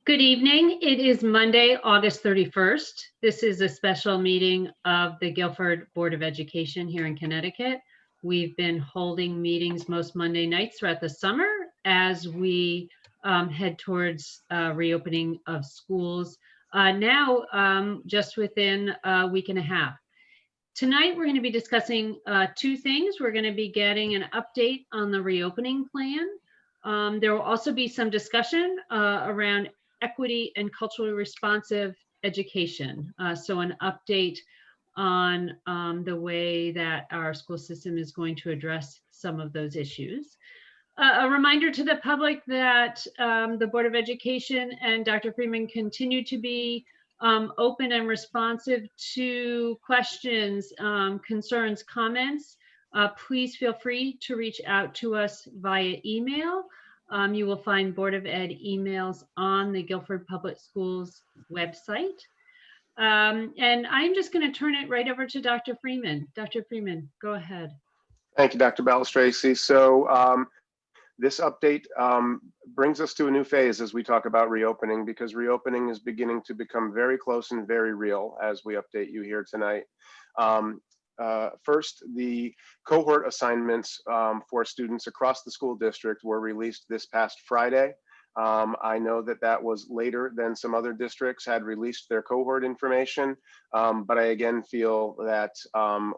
Good evening. It is Monday, August 31st. This is a special meeting of the Guilford Board of Education here in Connecticut. We've been holding meetings most Monday nights throughout the summer as we head towards reopening of schools now just within a week and a half. Tonight, we're going to be discussing two things. We're going to be getting an update on the reopening plan. There will also be some discussion around equity and culturally responsive education. So an update on the way that our school system is going to address some of those issues. A reminder to the public that the Board of Education and Dr. Freeman continue to be open and responsive to questions, concerns, comments. Please feel free to reach out to us via email. You will find Board of Ed emails on the Guilford Public Schools website. And I'm just going to turn it right over to Dr. Freeman. Dr. Freeman, go ahead. Thank you, Dr. Balistraci. So this update brings us to a new phase as we talk about reopening, because reopening is beginning to become very close and very real as we update you here tonight. First, the cohort assignments for students across the school district were released this past Friday. I know that that was later than some other districts had released their cohort information, but I again feel that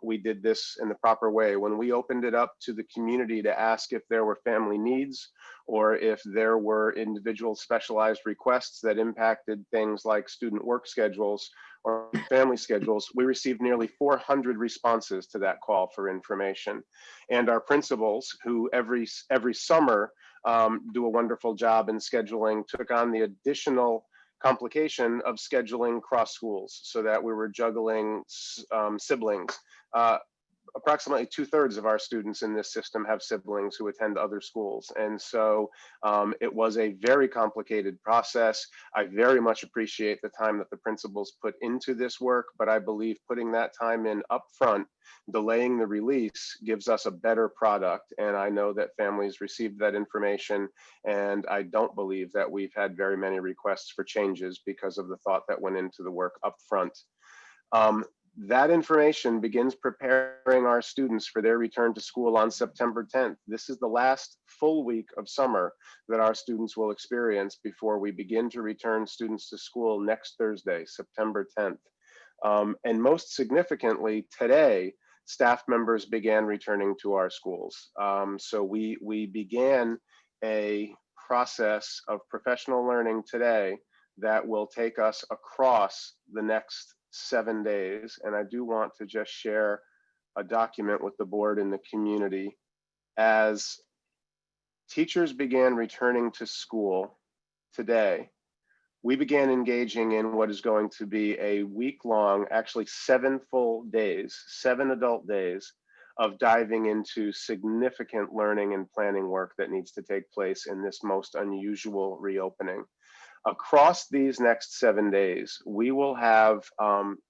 we did this in the proper way. When we opened it up to the community to ask if there were family needs or if there were individual specialized requests that impacted things like student work schedules or family schedules, we received nearly 400 responses to that call for information. And our principals, who every summer do a wonderful job in scheduling, took on the additional complication of scheduling cross schools so that we were juggling siblings. Approximately 2/3 of our students in this system have siblings who attend other schools. And so it was a very complicated process. I very much appreciate the time that the principals put into this work, but I believe putting that time in upfront, delaying the release, gives us a better product. And I know that families received that information, and I don't believe that we've had very many requests for changes because of the thought that went into the work upfront. That information begins preparing our students for their return to school on September 10th. This is the last full week of summer that our students will experience before we begin to return students to school next Thursday, September 10th. And most significantly, today, staff members began returning to our schools. So we began a process of professional learning today that will take us across the next 7 days. And I do want to just share a document with the board and the community. As teachers began returning to school today, we began engaging in what is going to be a week-long, actually 7 full days, 7 adult days of diving into significant learning and planning work that needs to take place in this most unusual reopening. Across these next 7 days, we will have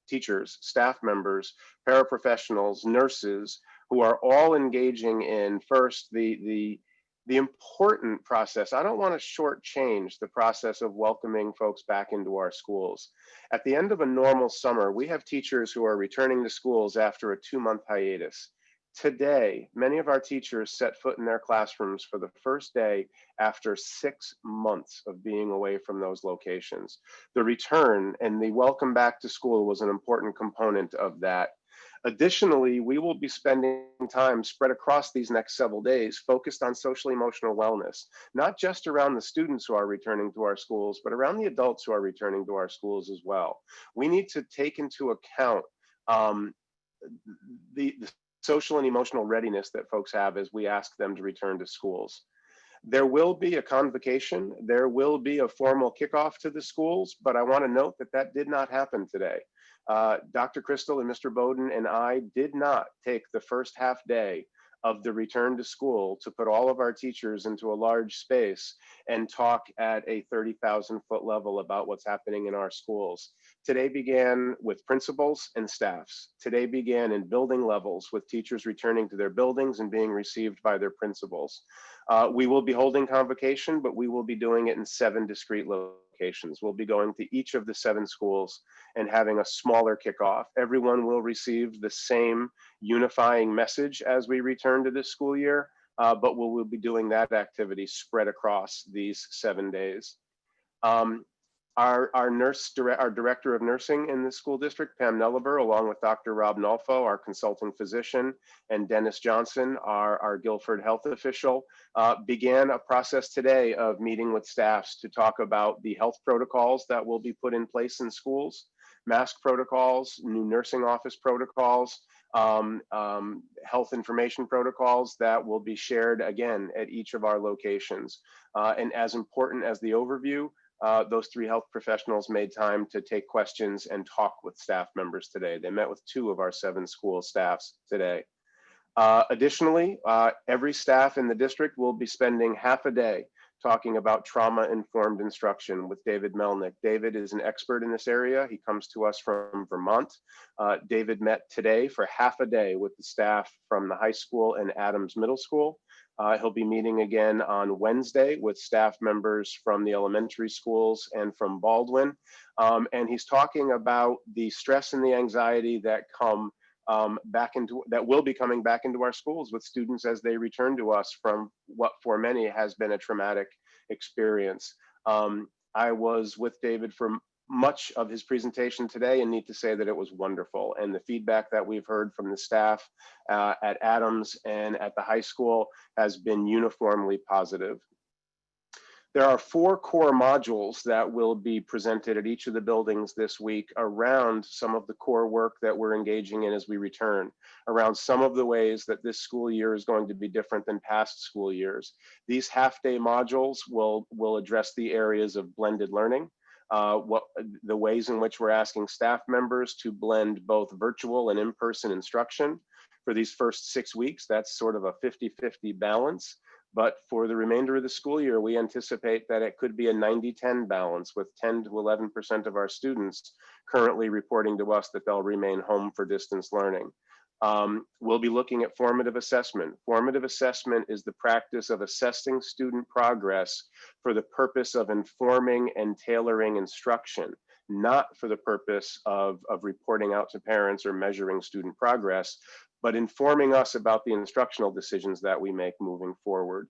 teachers, staff members, paraprofessionals, nurses, who are all engaging in first the important process. I don't want to shortchange the process of welcoming folks back into our schools. At the end of a normal summer, we have teachers who are returning to schools after a 2-month hiatus. Today, many of our teachers set foot in their classrooms for the first day after 6 months of being away from those locations. The return and the welcome back to school was an important component of that. Additionally, we will be spending time spread across these next several days focused on social emotional wellness, not just around the students who are returning to our schools, but around the adults who are returning to our schools as well. We need to take into account the social and emotional readiness that folks have as we ask them to return to schools. There will be a convocation, there will be a formal kickoff to the schools, but I want to note that that did not happen today. Dr. Crystal and Mr. Bowden and I did not take the first half day of the return to school to put all of our teachers into a large space and talk at a 30,000-foot level about what's happening in our schools. Today began with principals and staffs. Today began in building levels with teachers returning to their buildings and being received by their principals. We will be holding convocation, but we will be doing it in 7 discrete locations. We'll be going to each of the 7 schools and having a smaller kickoff. Everyone will receive the same unifying message as we return to this school year, but we'll be doing that activity spread across these 7 days. Our director of nursing in the school district, Pam Nelliver, along with Dr. Rob Nolfo, our consulting physician, and Dennis Johnson, our Guilford health official, began a process today of meeting with staffs to talk about the health protocols that will be put in place in schools, mask protocols, new nursing office protocols, health information protocols that will be shared again at each of our locations. And as important as the overview, those 3 health professionals made time to take questions and talk with staff members today. They met with 2 of our 7 school staffs today. Additionally, every staff in the district will be spending half a day talking about trauma-informed instruction with David Melnick. David is an expert in this area. He comes to us from Vermont. David met today for half a day with the staff from the high school and Adams Middle School. He'll be meeting again on Wednesday with staff members from the elementary schools and from Baldwin. And he's talking about the stress and the anxiety that will be coming back into our schools with students as they return to us from what for many has been a traumatic experience. I was with David for much of his presentation today and need to say that it was wonderful. And the feedback that we've heard from the staff at Adams and at the high school has been uniformly positive. There are 4 core modules that will be presented at each of the buildings this week around some of the core work that we're engaging in as we return, around some of the ways that this school year is going to be different than past school years. These half-day modules will address the areas of blended learning, the ways in which we're asking staff members to blend both virtual and in-person instruction. For these first 6 weeks, that's sort of a 50-50 balance. But for the remainder of the school year, we anticipate that it could be a 90-10 balance, with 10 to 11% of our students currently reporting to us that they'll remain home for distance learning. We'll be looking at formative assessment. Formative assessment is the practice of assessing student progress for the purpose of informing and tailoring instruction, not for the purpose of reporting out to parents or measuring student progress, but informing us about the instructional decisions that we make moving forward.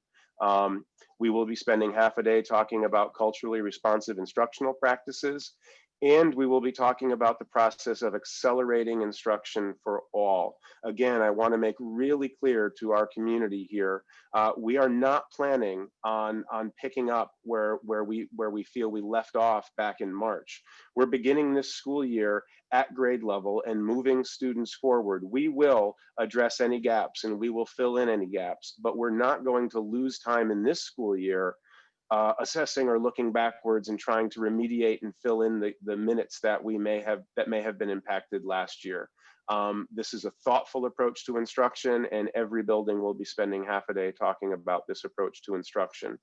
We will be spending half a day talking about culturally responsive instructional practices, and we will be talking about the process of accelerating instruction for all. Again, I want to make really clear to our community here, we are not planning on picking up where we feel we left off back in March. We're beginning this school year at grade level and moving students forward. We will address any gaps and we will fill in any gaps, but we're not going to lose time in this school year assessing or looking backwards and trying to remediate and fill in the minutes that may have been impacted last year. This is a thoughtful approach to instruction, and every building will be spending half a day talking about this approach to instruction.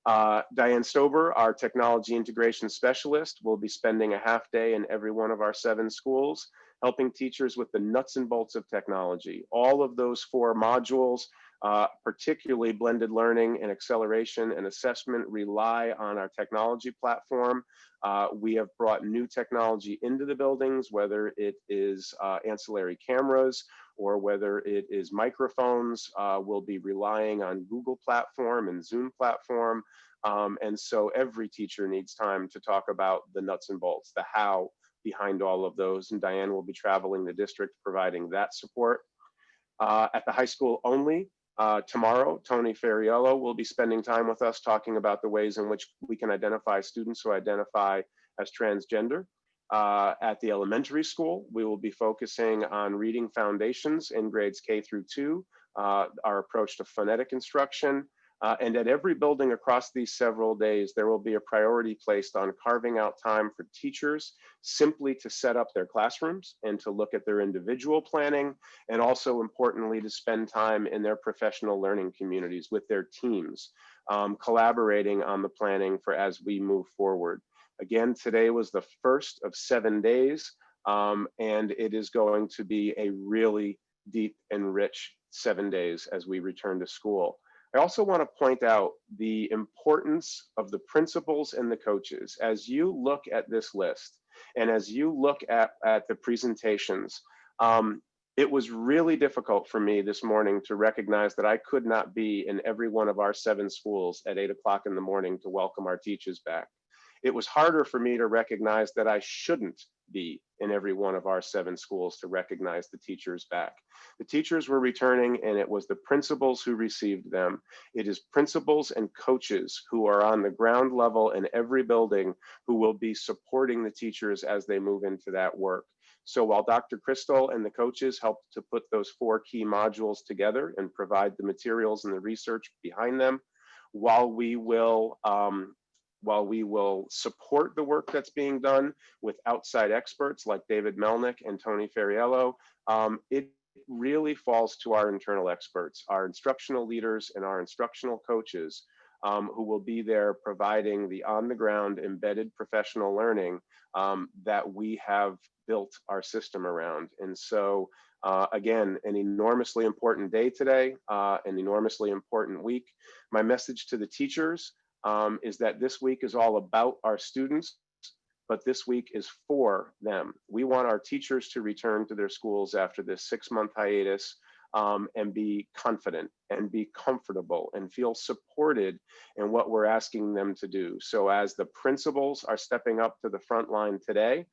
Diane Stover, our technology integration specialist, will be spending a half day in every one of our 7 schools, helping teachers with the nuts and bolts of technology. All of those 4 modules, particularly blended learning and acceleration and assessment, rely on our technology platform. We have brought new technology into the buildings, whether it is ancillary cameras or whether it is microphones. We'll be relying on Google platform and Zoom platform. And so every teacher needs time to talk about the nuts and bolts, the how behind all of those. And Diane will be traveling the district providing that support. At the high school only, tomorrow, Tony Ferriello will be spending time with us talking about the ways in which we can identify students who identify as transgender. At the elementary school, we will be focusing on reading foundations in grades K through 2, our approach to phonetic instruction. And at every building across these several days, there will be a priority placed on carving out time for teachers simply to set up their classrooms and to look at their individual planning, and also importantly, to spend time in their professional learning communities with their teams, collaborating on the planning for as we move forward. Again, today was the first of 7 days, and it is going to be a really deep and rich 7 days as we return to school. I also want to point out the importance of the principals and the coaches. As you look at this list and as you look at the presentations, it was really difficult for me this morning to recognize that I could not be in every one of our 7 schools at 8 o'clock in the morning to welcome our teachers back. It was harder for me to recognize that I shouldn't be in every one of our 7 schools to recognize the teachers back. The teachers were returning, and it was the principals who received them. It is principals and coaches who are on the ground level in every building who will be supporting the teachers as they move into that work. So while Dr. Crystal and the coaches helped to put those 4 key modules together and provide the materials and the research behind them, while we will support the work that's being done with outside experts like David Melnick and Tony Ferriello, it really falls to our internal experts, our instructional leaders and our instructional coaches, who will be there providing the on-the-ground embedded professional learning that we have built our system around. And so, again, an enormously important day today, an enormously important week. My message to the teachers is that this week is all about our students, but this week is for them. We want our teachers to return to their schools after this 6-month hiatus and be confident and be comfortable and feel supported in what we're asking them to do. So as the principals are stepping up to the front line today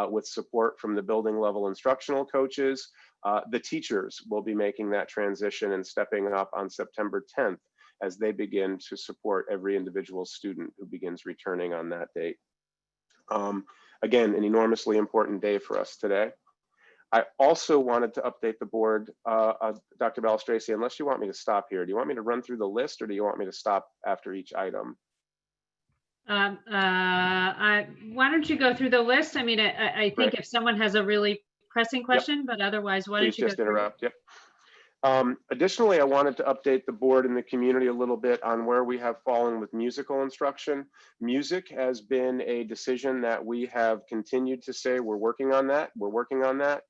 with support from the building level instructional coaches, the teachers will be making that transition and stepping up on September 10th as they begin to support every individual student who begins returning on that date. Again, an enormously important day for us today. I also wanted to update the board, Dr. Balistraci, unless you want me to stop here. Do you want me to run through the list or do you want me to stop after each item? Why don't you go through the list? I mean, I think Right. if someone has a really pressing question, but otherwise, why don't Please you go just through? interrupt. Yep. Additionally, I wanted to update the board and the community a little bit on where we have fallen with musical instruction. Music has been a decision that we have continued to say we're working on that. We're working on that.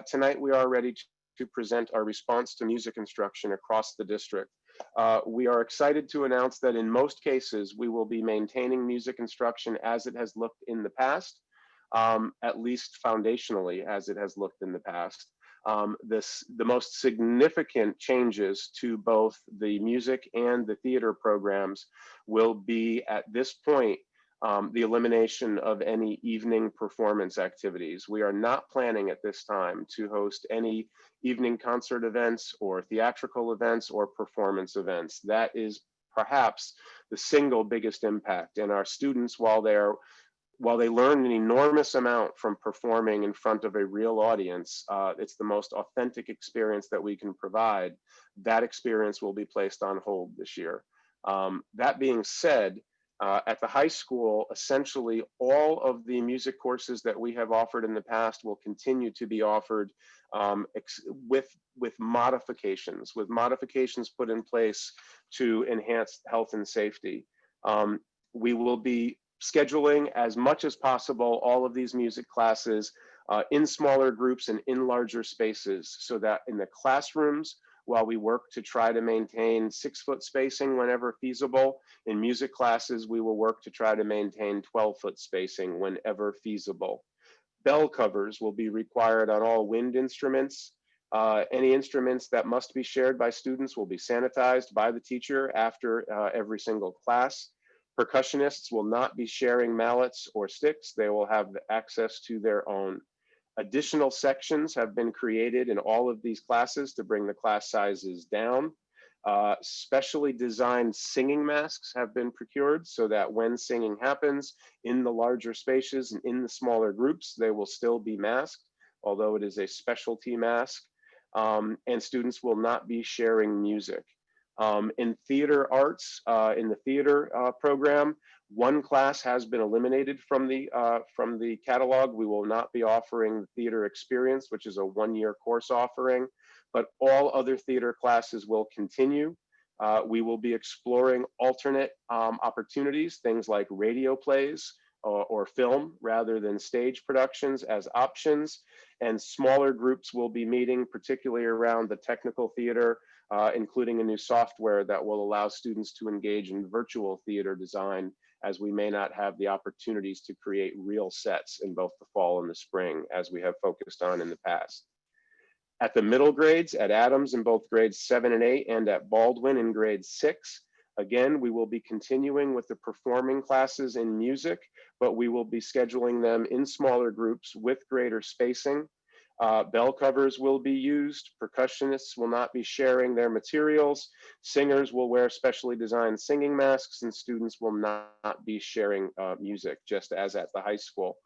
Tonight, we are ready to present our response to music instruction across the district. We are excited to announce that in most cases, we will be maintaining music instruction as it has looked in the past, at least foundationally as it has looked in the past. The most significant changes to both the music and the theater programs will be at this point the elimination of any evening performance activities. We are not planning at this time to host any evening concert events or theatrical events or performance events. That is perhaps the single biggest impact. And our students, while they learn an enormous amount from performing in front of a real audience, it's the most authentic experience that we can provide. That experience will be placed on hold this year. That being said, at the high school, essentially all of the music courses that we have offered in the past will continue to be offered with modifications put in place to enhance health and safety. We will be scheduling as much as possible all of these music classes in smaller groups and in larger spaces so that in the classrooms, while we work to try to maintain 6-foot spacing whenever feasible, in music classes, we will work to try to maintain 12-foot spacing whenever feasible. Bell covers will be required on all wind instruments. Any instruments that must be shared by students will be sanitized by the teacher after every single class. Percussionists will not be sharing mallets or sticks. They will have access to their own. Additional sections have been created in all of these classes to bring the class sizes down. Specially designed singing masks have been procured so that when singing happens in the larger spaces and in the smaller groups, they will still be masked, although it is a specialty mask. And students will not be sharing music. In theater arts, in the theater program, one class has been eliminated from the catalog. We will not be offering the theater experience, which is a 1-year course offering, but all other theater classes will continue. We will be exploring alternate opportunities, things like radio plays, or film rather than stage productions as options. And smaller groups will be meeting, particularly around the technical theater, including a new software that will allow students to engage in virtual theater design, as we may not have the opportunities to create real sets in both the fall and the spring, as we have focused on in the past. At the middle grades, at Adams in both grades 7 and 8, and at Baldwin in grade 6, again, we will be continuing with the performing classes in music, but we will be scheduling them in smaller groups with greater spacing. Bell covers will be used. Percussionists will not be sharing their materials. Singers will wear specially designed singing masks, and students will not be sharing music, just as at the high school.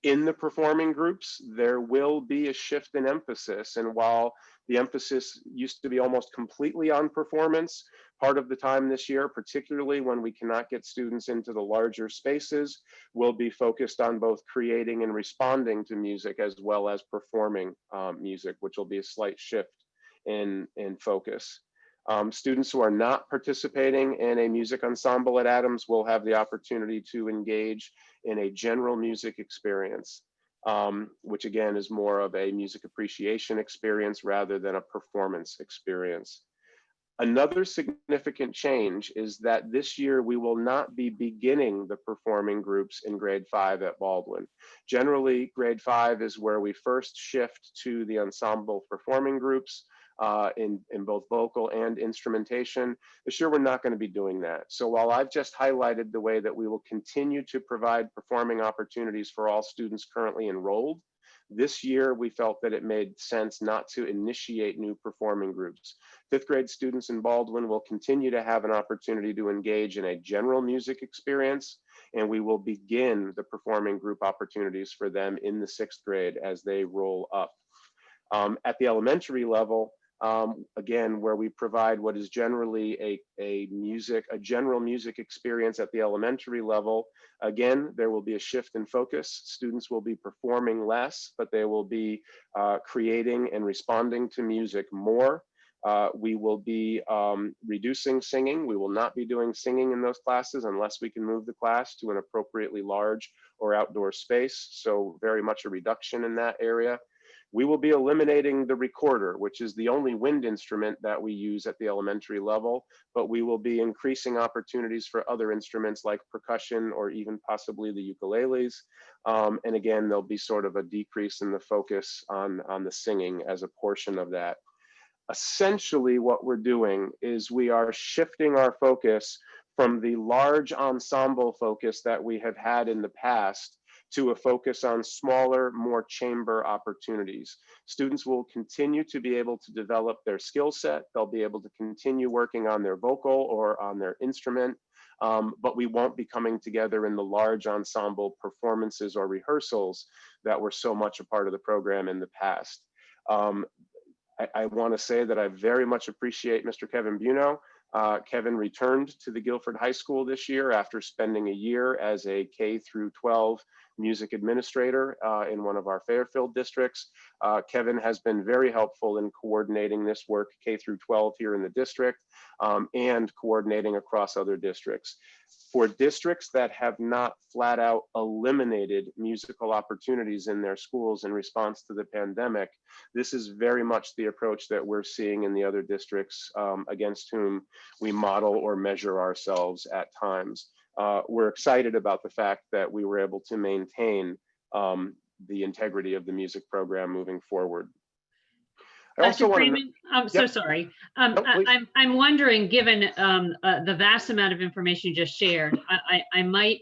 In the performing groups, there will be a shift in emphasis. And while the emphasis used to be almost completely on performance, part of the time this year, particularly when we cannot get students into the larger spaces, will be focused on both creating and responding to music as well as performing music, which will be a slight shift in focus. Students who are not participating in a music ensemble at Adams will have the opportunity to engage in a general music experience, which again is more of a music appreciation experience rather than a performance experience. Another significant change is that this year we will not be beginning the performing groups in grade 5 at Baldwin. Generally, grade 5 is where we first shift to the ensemble performing groups in both vocal and instrumentation. This year, we're not going to be doing that. So while I've just highlighted the way that we will continue to provide performing opportunities for all students currently enrolled, this year we felt that it made sense not to initiate new performing groups. 5th grade students in Baldwin will continue to have an opportunity to engage in a general music experience, and we will begin the performing group opportunities for them in the 6th grade as they roll up. At the elementary level, again, where we provide what is generally a general music experience at the elementary level, again, there will be a shift in focus. Students will be performing less, but they will be creating and responding to music more. We will be reducing singing. We will not be doing singing in those classes unless we can move the class to an appropriately large or outdoor space. So very much a reduction in that area. We will be eliminating the recorder, which is the only wind instrument that we use at the elementary level, but we will be increasing opportunities for other instruments like percussion or even possibly the ukuleles. And again, there'll be sort of a decrease in the focus on the singing as a portion of that. Essentially, what we're doing is we are shifting our focus from the large ensemble focus that we have had in the past to a focus on smaller, more chamber opportunities. Students will continue to be able to develop their skill set. They'll be able to continue working on their vocal or on their instrument, but we won't be coming together in the large ensemble performances or rehearsals that were so much a part of the program in the past. I want to say that I very much appreciate Mr. Kevin Buno. Kevin returned to the Guilford High School this year after spending a year as a K-12 music administrator in one of our Fairfield districts. Kevin has been very helpful in coordinating this work K-12 here in the district and coordinating across other districts. For districts that have not flat out eliminated musical opportunities in their schools in response to the pandemic, this is very much the approach that we're seeing in the other districts against whom we model or measure ourselves at times. We're excited about the fact that we were able to maintain the integrity of the music program moving forward. I also want to. I'm so sorry. I'm wondering, given the vast amount of information you just shared, I might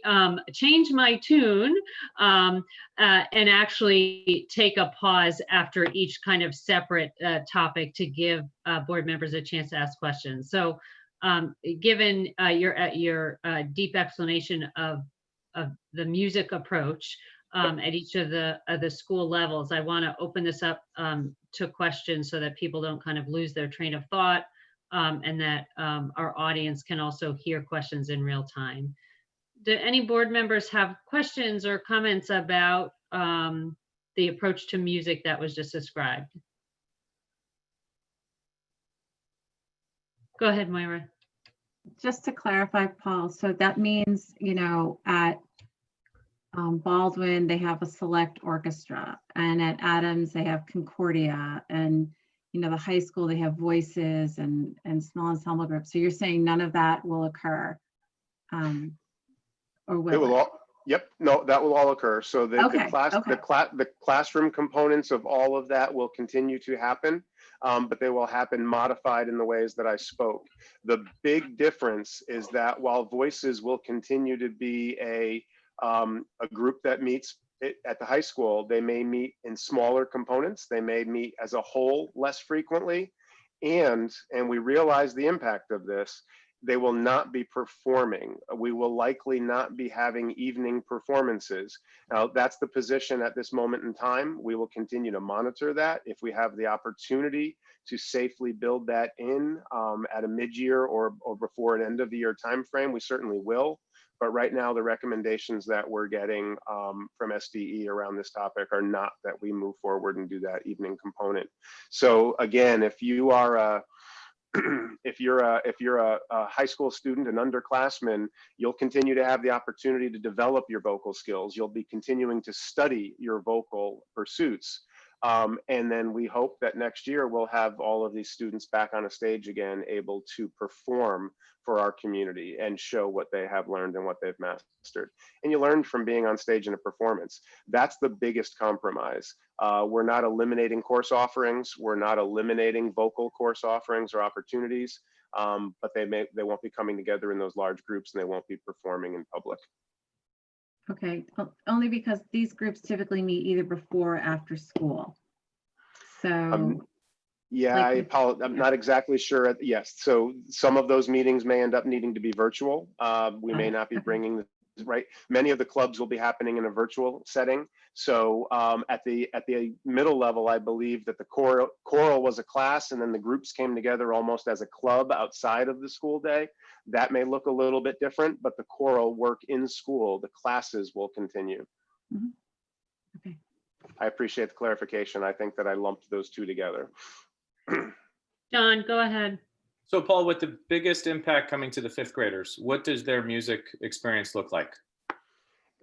change my tune and actually take a pause after each kind of separate topic to give board members a chance to ask questions. So given your deep explanation of the music approach at each of the school levels, I want to open this up to questions so that people don't kind of lose their train of thought and that our audience can also hear questions in real time. Do any board members have questions or comments about the approach to music that was just described? Go ahead, Moira. Just to clarify, Paul, so that means, you know, at Baldwin, they have a select orchestra, and at Adams, they have Concordia, and the high school, they have voices and small ensemble groups. So you're saying none of that will occur, or will It will all, yep, no, that will all occur. So Okay, the classroom components of all of that will continue to happen, but they will happen modified in the ways that I spoke. The big difference is that while voices will continue to be a group that meets at the high school, they may meet in smaller components. They may meet as a whole less frequently. And we realize the impact of this. They will not be performing. We will likely not be having evening performances. Now, that's the position at this moment in time. We will continue to monitor that. If we have the opportunity to safely build that in at a mid-year or before an end of the year timeframe, we certainly will. But right now, the recommendations that we're getting from SDE around this topic are not that we move forward and do that evening component. So again, if you are if you're a high school student, an underclassman, you'll continue to have the opportunity to develop your vocal skills. You'll be continuing to study your vocal pursuits. And then we hope that next year we'll have all of these students back on a stage again, able to perform for our community and show what they have learned and what they've mastered. And you learn from being on stage in a performance. That's the biggest compromise. We're not eliminating course offerings. We're not eliminating vocal course offerings or opportunities, but they won't be coming together in those large groups, and they won't be performing in public. Okay, only because these groups typically meet either before or after school. So yeah, I apologize. I'm not exactly sure. Yes, so some of those meetings may end up needing to be virtual. We may not be bringing right. Many of the clubs will be happening in a virtual setting. So at the middle level, I believe that the choral was a class, and then the groups came together almost as a club outside of the school day. That may look a little bit different, but the choral work in school, the classes will continue. Mm-hmm. Okay. I appreciate the clarification. I think that I lumped those two together. John, go ahead. So Paul, with the biggest impact coming to the fifth graders, what does their music experience look like?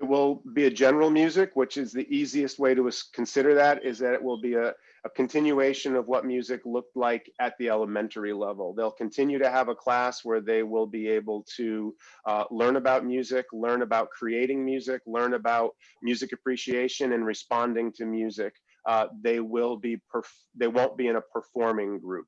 It will be a general music, which is the easiest way to consider that, is that it will be a continuation of what music looked like at the elementary level. They'll continue to have a class where they will be able to learn about music, learn about creating music, learn about music appreciation and responding to music. They won't be in a performing group.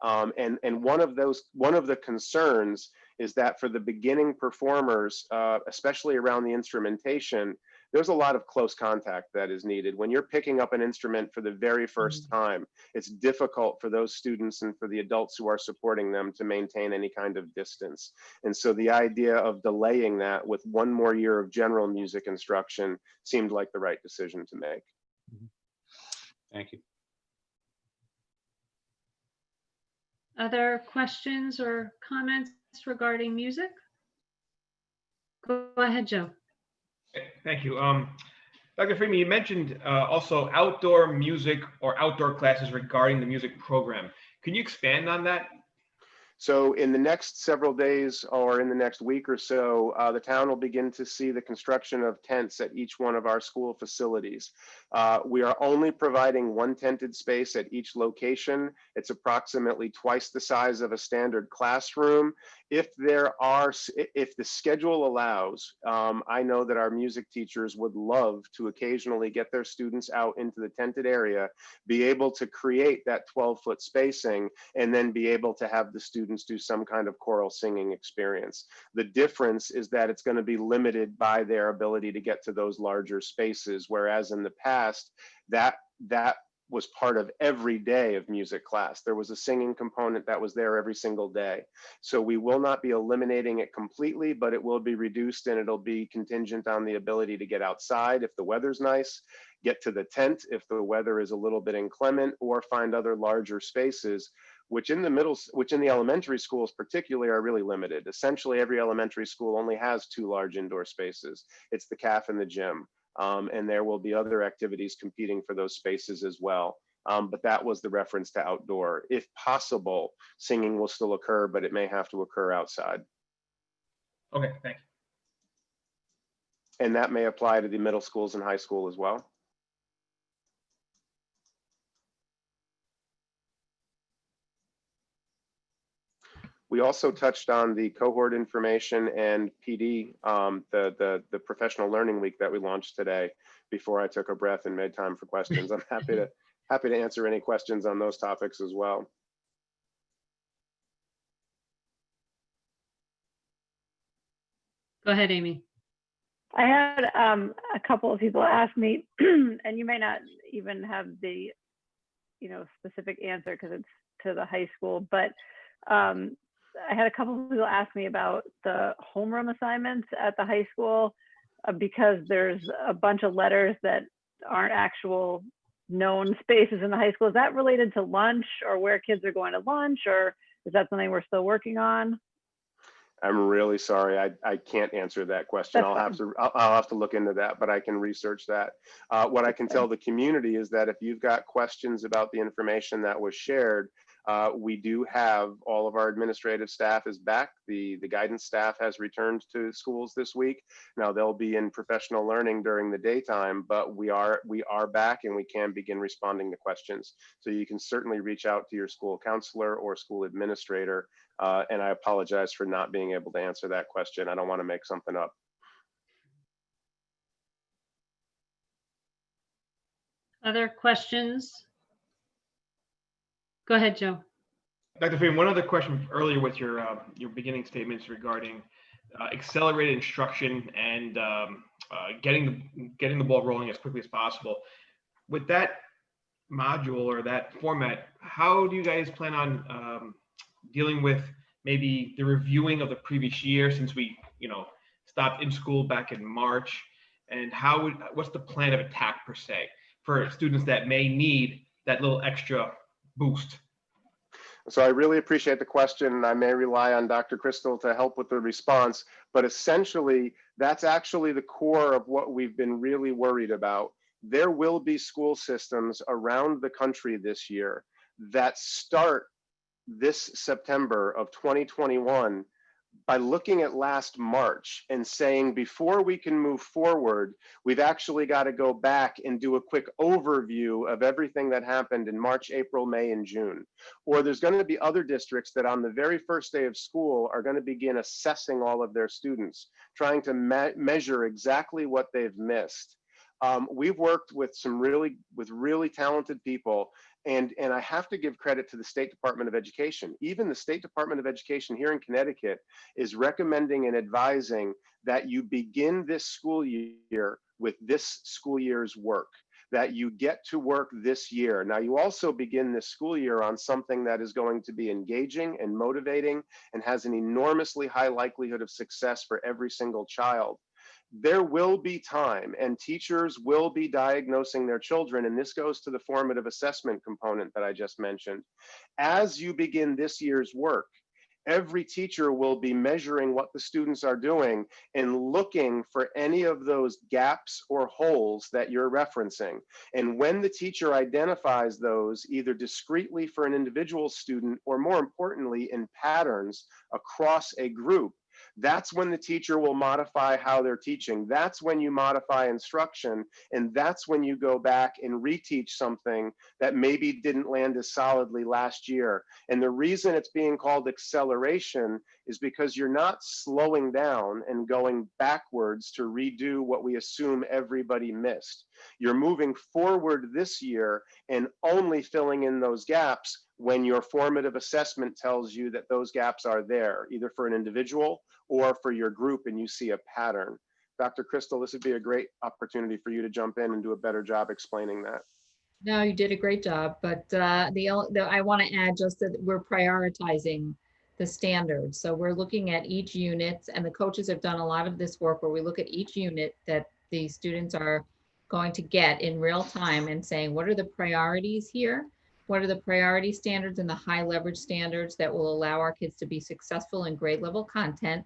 And one of the concerns is that for the beginning performers, especially around the instrumentation, there's a lot of close contact that is needed. When you're picking up an instrument for the very first time, it's difficult for those students and for the adults who are supporting them to maintain any kind of distance. And so the idea of delaying that with one more year of general music instruction seemed like the right decision to make. Thank you. Other questions or comments regarding music? Go ahead, Joe. Thank you. Dr. Freeman, you mentioned also outdoor music or outdoor classes regarding the music program. Can you expand on that? So in the next several days or in the next week or so, the town will begin to see the construction of tents at each one of our school facilities. We are only providing one tented space at each location. It's approximately twice the size of a standard classroom. If the schedule allows, I know that our music teachers would love to occasionally get their students out into the tented area, be able to create that 12-foot spacing, and then be able to have the students do some kind of choral singing experience. The difference is that it's going to be limited by their ability to get to those larger spaces, whereas in the past, that was part of every day of music class. There was a singing component that was there every single day. So we will not be eliminating it completely, but it will be reduced, and it'll be contingent on the ability to get outside if the weather's nice, get to the tent if the weather is a little bit inclement, or find other larger spaces, which in the elementary schools particularly are really limited. Essentially, every elementary school only has 2 large indoor spaces. It's the CAF and the gym. And there will be other activities competing for those spaces as well. But that was the reference to outdoor. If possible, singing will still occur, but it may have to occur outside. Okay, thank And that may apply to the middle schools and high school as well. We also touched on the cohort information and PD, the professional learning week that we launched today before I took a breath and made time for questions. I'm happy to answer any questions on those topics as well. Go ahead, Amy. I had a couple of people ask me, and you may not even have the, specific answer because it's to the high school, but I had a couple of people ask me about the homeroom assignments at the high school because there's a bunch of letters that aren't actual known spaces in the high school. Is that related to lunch or where kids are going to lunch, or is that something we're still working on? I'm really sorry. I can't answer that question. I'll have to look into that, but I can research that. What I can tell the community is that if you've got questions about the information that was shared, we do have all of our administrative staff is back. The guidance staff has returned to schools this week. Now they'll be in professional learning during the daytime, but we are back and we can begin responding to questions. So you can certainly reach out to your school counselor or school administrator. And I apologize for not being able to answer that question. I don't want to make something up. Other questions? Go ahead, Joe. Dr. Freeman, one other question earlier with your beginning statements regarding accelerated instruction and getting the ball rolling as quickly as possible. With that module or that format, how do you guys plan on dealing with maybe the reviewing of the previous year, since we stopped in school back in March, and what's the plan of attack per se for students that may need that little extra boost? So I really appreciate the question, and I may rely on Dr. Crystal to help with the response, but essentially that's actually the core of what we've been really worried about. There will be school systems around the country this year that start this September of 2021 by looking at last March and saying, before we can move forward, we've actually got to go back and do a quick overview of everything that happened in March, April, May, and June. Or there's going to be other districts that on the very first day of school are going to begin assessing all of their students, trying to measure exactly what they've missed. We've worked with really talented people, and I have to give credit to the State Department of Education. Even the State Department of Education here in Connecticut is recommending and advising that you begin this school year with this school year's work, that you get to work this year. Now, you also begin this school year on something that is going to be engaging and motivating and has an enormously high likelihood of success for every single child. There will be time, and teachers will be diagnosing their children, and this goes to the formative assessment component that I just mentioned. As you begin this year's work, every teacher will be measuring what the students are doing and looking for any of those gaps or holes that you're referencing. And when the teacher identifies those, either discretely for an individual student or more importantly in patterns across a group, that's when the teacher will modify how they're teaching. That's when you modify instruction, and that's when you go back and reteach something that maybe didn't land as solidly last year. And the reason it's being called acceleration is because you're not slowing down and going backwards to redo what we assume everybody missed. You're moving forward this year and only filling in those gaps when your formative assessment tells you that those gaps are there, either for an individual or for your group, and you see a pattern. Dr. Crystal, this would be a great opportunity for you to jump in and do a better job explaining that. No, you did a great job, but I want to add just that we're prioritizing the standards. So we're looking at each unit, and the coaches have done a lot of this work where we look at each unit that the students are going to get in real time and saying, what are the priorities here? What are the priority standards and the high leverage standards that will allow our kids to be successful in grade level content?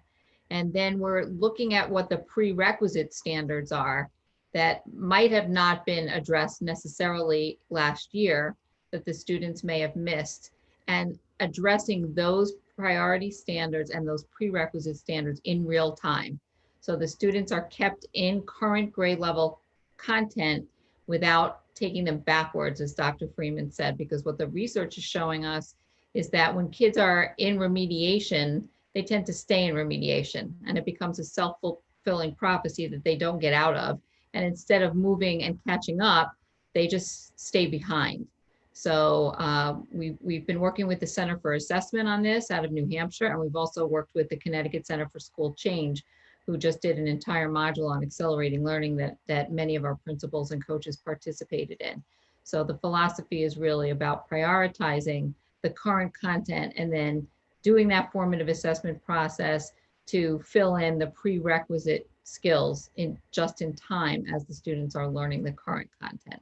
And then we're looking at what the prerequisite standards are that might have not been addressed necessarily last year that the students may have missed, and addressing those priority standards and those prerequisite standards in real time. So the students are kept in current grade level content without taking them backwards, as Dr. Freeman said, because what the research is showing us is that when kids are in remediation, they tend to stay in remediation, and it becomes a self-fulfilling prophecy that they don't get out of. And instead of moving and catching up, they just stay behind. So we've been working with the Center for Assessment on this out of New Hampshire, and we've also worked with the Connecticut Center for School Change, who just did an entire module on accelerating learning that many of our principals and coaches participated in. So the philosophy is really about prioritizing the current content and then doing that formative assessment process to fill in the prerequisite skills just in time as the students are learning the current content.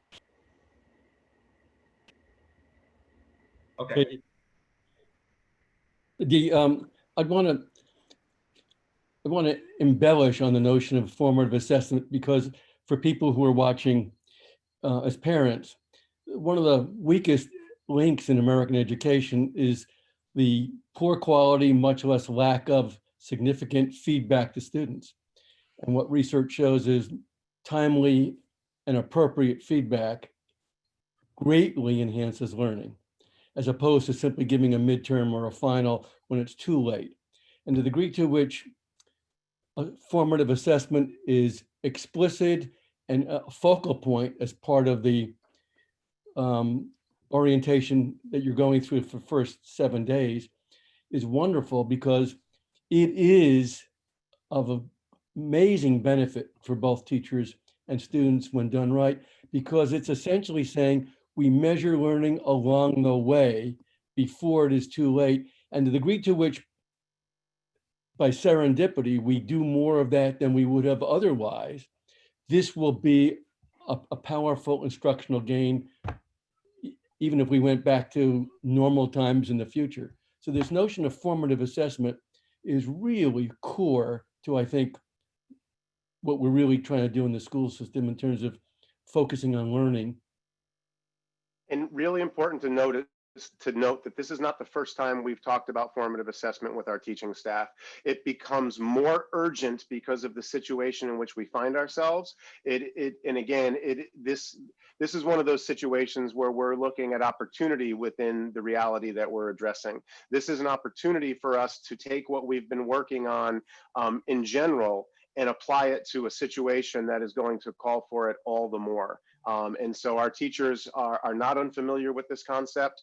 Okay. I want to embellish on the notion of formative assessment, because for people who are watching as parents, one of the weakest links in American education is the poor quality, much less lack of significant feedback to students. And what research shows is timely and appropriate feedback greatly enhances learning, as opposed to simply giving a midterm or a final when it's too late. And the degree to which a formative assessment is explicit and a focal point as part of the orientation that you're going through for the first 7 days is wonderful, because it is of amazing benefit for both teachers and students when done right, because it's essentially saying we measure learning along the way before it is too late. And the degree to which by serendipity we do more of that than we would have otherwise, this will be a powerful instructional gain, even if we went back to normal times in the future. So this notion of formative assessment is really core to, I think, what we're really trying to do in the school system in terms of focusing on learning. And really important to note that this is not the first time we've talked about formative assessment with our teaching staff. It becomes more urgent because of the situation in which we find ourselves. This is one of those situations where we're looking at opportunity within the reality that we're addressing. This is an opportunity for us to take what we've been working on in general and apply it to a situation that is going to call for it all the more. And so our teachers are not unfamiliar with this concept,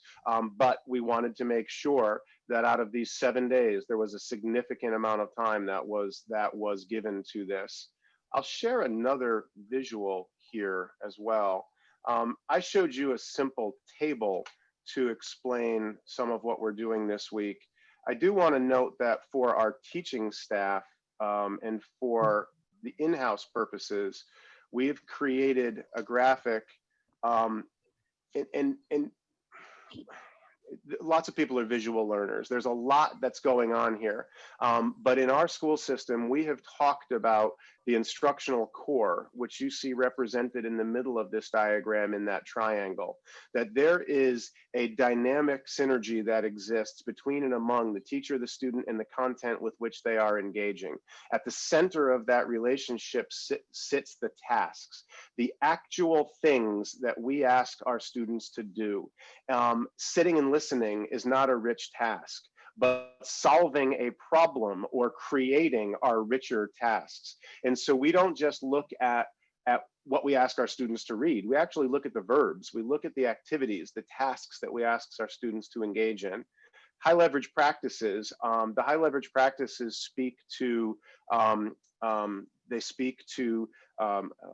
but we wanted to make sure that out of these 7 days, there was a significant amount of time that was given to this. I'll share another visual here as well. I showed you a simple table to explain some of what we're doing this week. I do want to note that for our teaching staff and for the in-house purposes, we've created a graphic, and lots of people are visual learners. There's a lot that's going on here. But in our school system, we have talked about the instructional core, which you see represented in the middle of this diagram in that triangle, that there is a dynamic synergy that exists between and among the teacher, the student, and the content with which they are engaging. At the center of that relationship sits the tasks, the actual things that we ask our students to do. Sitting and listening is not a rich task, but solving a problem or creating are richer tasks. And so we don't just look at what we ask our students to read. We actually look at the verbs. We look at the activities, the tasks that we ask our students to engage in. High leverage practices. The high leverage practices speak to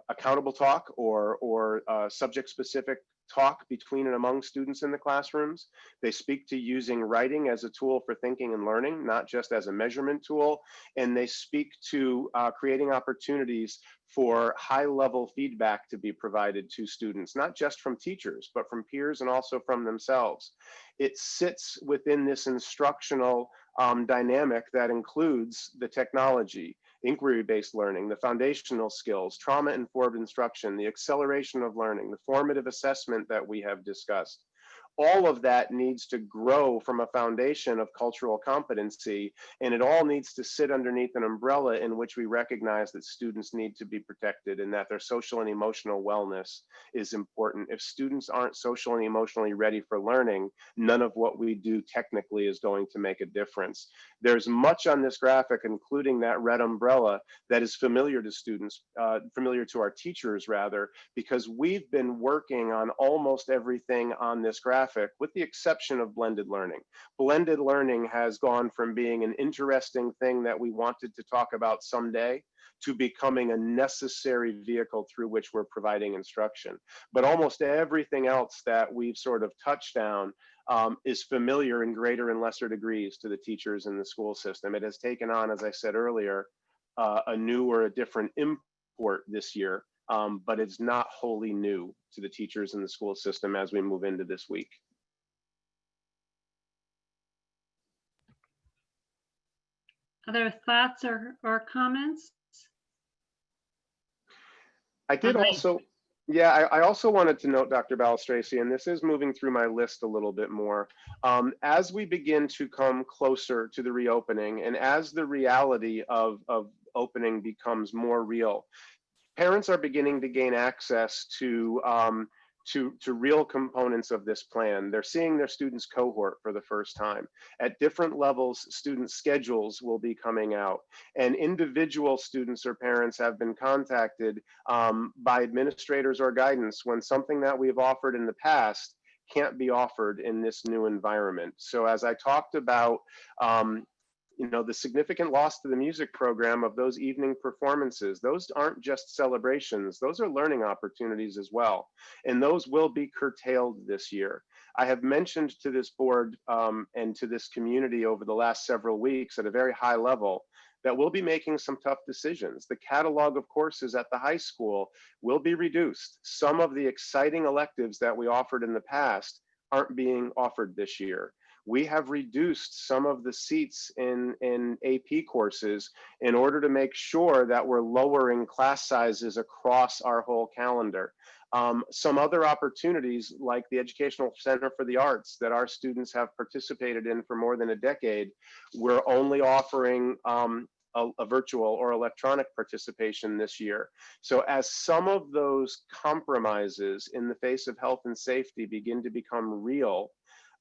accountable talk or subject specific talk between and among students in the classrooms. They speak to using writing as a tool for thinking and learning, not just as a measurement tool. And they speak to creating opportunities for high-level feedback to be provided to students, not just from teachers, but from peers and also from themselves. It sits within this instructional dynamic that includes the technology, inquiry-based learning, the foundational skills, trauma-informed instruction, the acceleration of learning, the formative assessment that we have discussed. All of that needs to grow from a foundation of cultural competency, and it all needs to sit underneath an umbrella in which we recognize that students need to be protected and that their social and emotional wellness is important. If students aren't social and emotionally ready for learning, none of what we do technically is going to make a difference. There's much on this graphic, including that red umbrella, that is familiar to students, familiar to our teachers rather, because we've been working on almost everything on this graphic, with the exception of blended learning. Blended learning has gone from being an interesting thing that we wanted to talk about someday to becoming a necessary vehicle through which we're providing instruction. But almost everything else that we've sort of touched on is familiar in greater and lesser degrees to the teachers in the school system. It has taken on, as I said earlier, a new or a different import this year, but it's not wholly new to the teachers in the school system as we move into this week. Other thoughts or comments? I did also, yeah, I also wanted to note, Dr. Balistraci, and this is moving through my list a little bit more, as we begin to come closer to the reopening and as the reality of opening becomes more real, parents are beginning to gain access to real components of this plan. They're seeing their students' cohort for the first time. At different levels, student schedules will be coming out, and individual students or parents have been contacted by administrators or guidance when something that we've offered in the past can't be offered in this new environment. So as I talked about, you know, the significant loss to the music program of those evening performances, those aren't just celebrations, those are learning opportunities as well. And those will be curtailed this year. I have mentioned to this board and to this community over the last several weeks at a very high level that we'll be making some tough decisions. The catalog of courses at the high school will be reduced. Some of the exciting electives that we offered in the past aren't being offered this year. We have reduced some of the seats in AP courses in order to make sure that we're lowering class sizes across our whole calendar. Some other opportunities, like the Educational Center for the Arts that our students have participated in for more than a decade, we're only offering a virtual or electronic participation this year. So as some of those compromises in the face of health and safety begin to become real,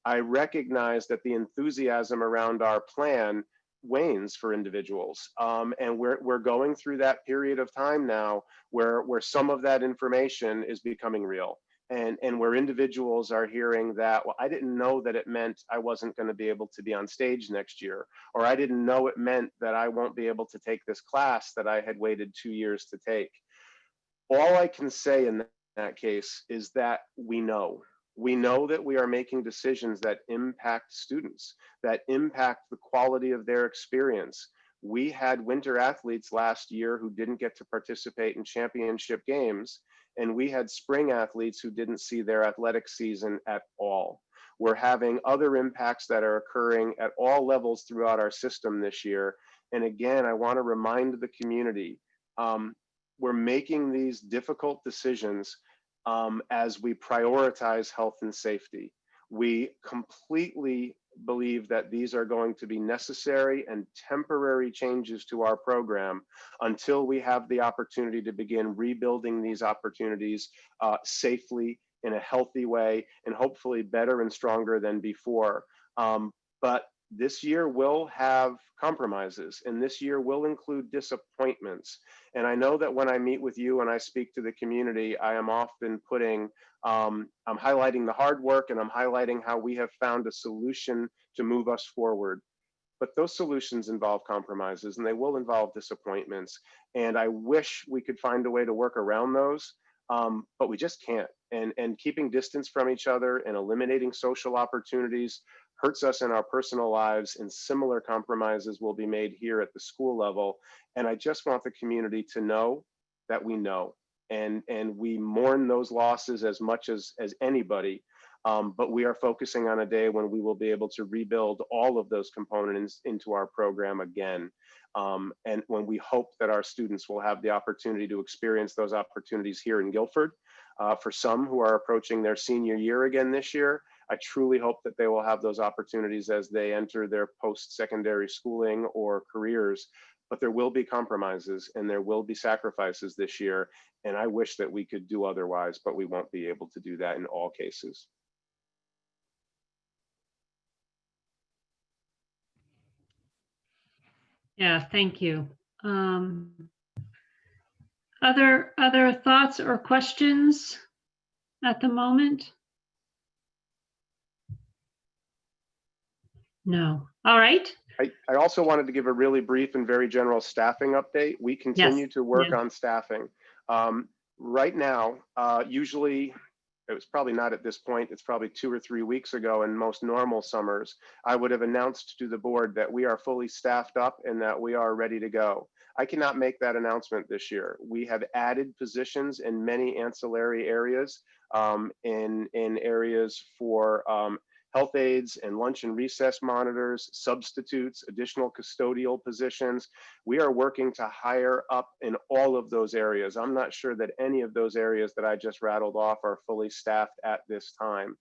I recognize that the enthusiasm around our plan wanes for individuals. And we're going through that period of time now where some of that information is becoming real. And where individuals are hearing that, well, I didn't know that it meant I wasn't going to be able to be on stage next year, or I didn't know it meant that I won't be able to take this class that I had waited 2 years to take. All I can say in that case is that we know. We know that we are making decisions that impact students, that impact the quality of their experience. We had winter athletes last year who didn't get to participate in championship games, and we had spring athletes who didn't see their athletic season at all. We're having other impacts that are occurring at all levels throughout our system this year. And again, I want to remind the community, we're making these difficult decisions as we prioritize health and safety. We completely believe that these are going to be necessary and temporary changes to our program until we have the opportunity to begin rebuilding these opportunities safely, in a healthy way, and hopefully better and stronger than before. But this year will have compromises, and this year will include disappointments. And I know that when I meet with you and I speak to the community, I am often I'm highlighting the hard work, and I'm highlighting how we have found a solution to move us forward. But those solutions involve compromises, and they will involve disappointments. And I wish we could find a way to work around those, but we just can't. And keeping distance from each other and eliminating social opportunities hurts us in our personal lives, and similar compromises will be made here at the school level. And I just want the community to know that we know, and we mourn those losses as much as anybody. But we are focusing on a day when we will be able to rebuild all of those components into our program again. And when we hope that our students will have the opportunity to experience those opportunities here in Guilford. For some who are approaching their senior year again this year, I truly hope that they will have those opportunities as they enter their post-secondary schooling or careers. But there will be compromises and there will be sacrifices this year. And I wish that we could do otherwise, but we won't be able to do that in all cases. Yeah, thank you. Other thoughts or questions at the moment? No. All right. I also wanted to give a really brief and very general staffing update. We continue to work on staffing. Right now, usually, it was probably not at this point, it's probably 2 or 3 weeks ago in most normal summers, I would have announced to the board that we are fully staffed up and that we are ready to go. I cannot make that announcement this year. We have added positions in many ancillary areas, in areas for health aides and lunch and recess monitors, substitutes, additional custodial positions. We are working to hire up in all of those areas. I'm not sure that any of those areas that I just rattled off are fully staffed at this time.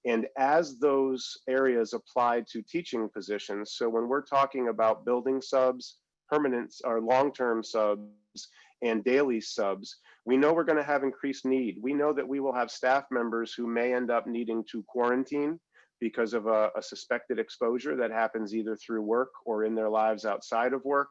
And as those areas apply to teaching positions, so when we're talking about building subs, permanent or long-term subs, and daily subs, we know we're going to have increased need. We know that we will have staff members who may end up needing to quarantine because of a suspected exposure that happens either through work or in their lives outside of work.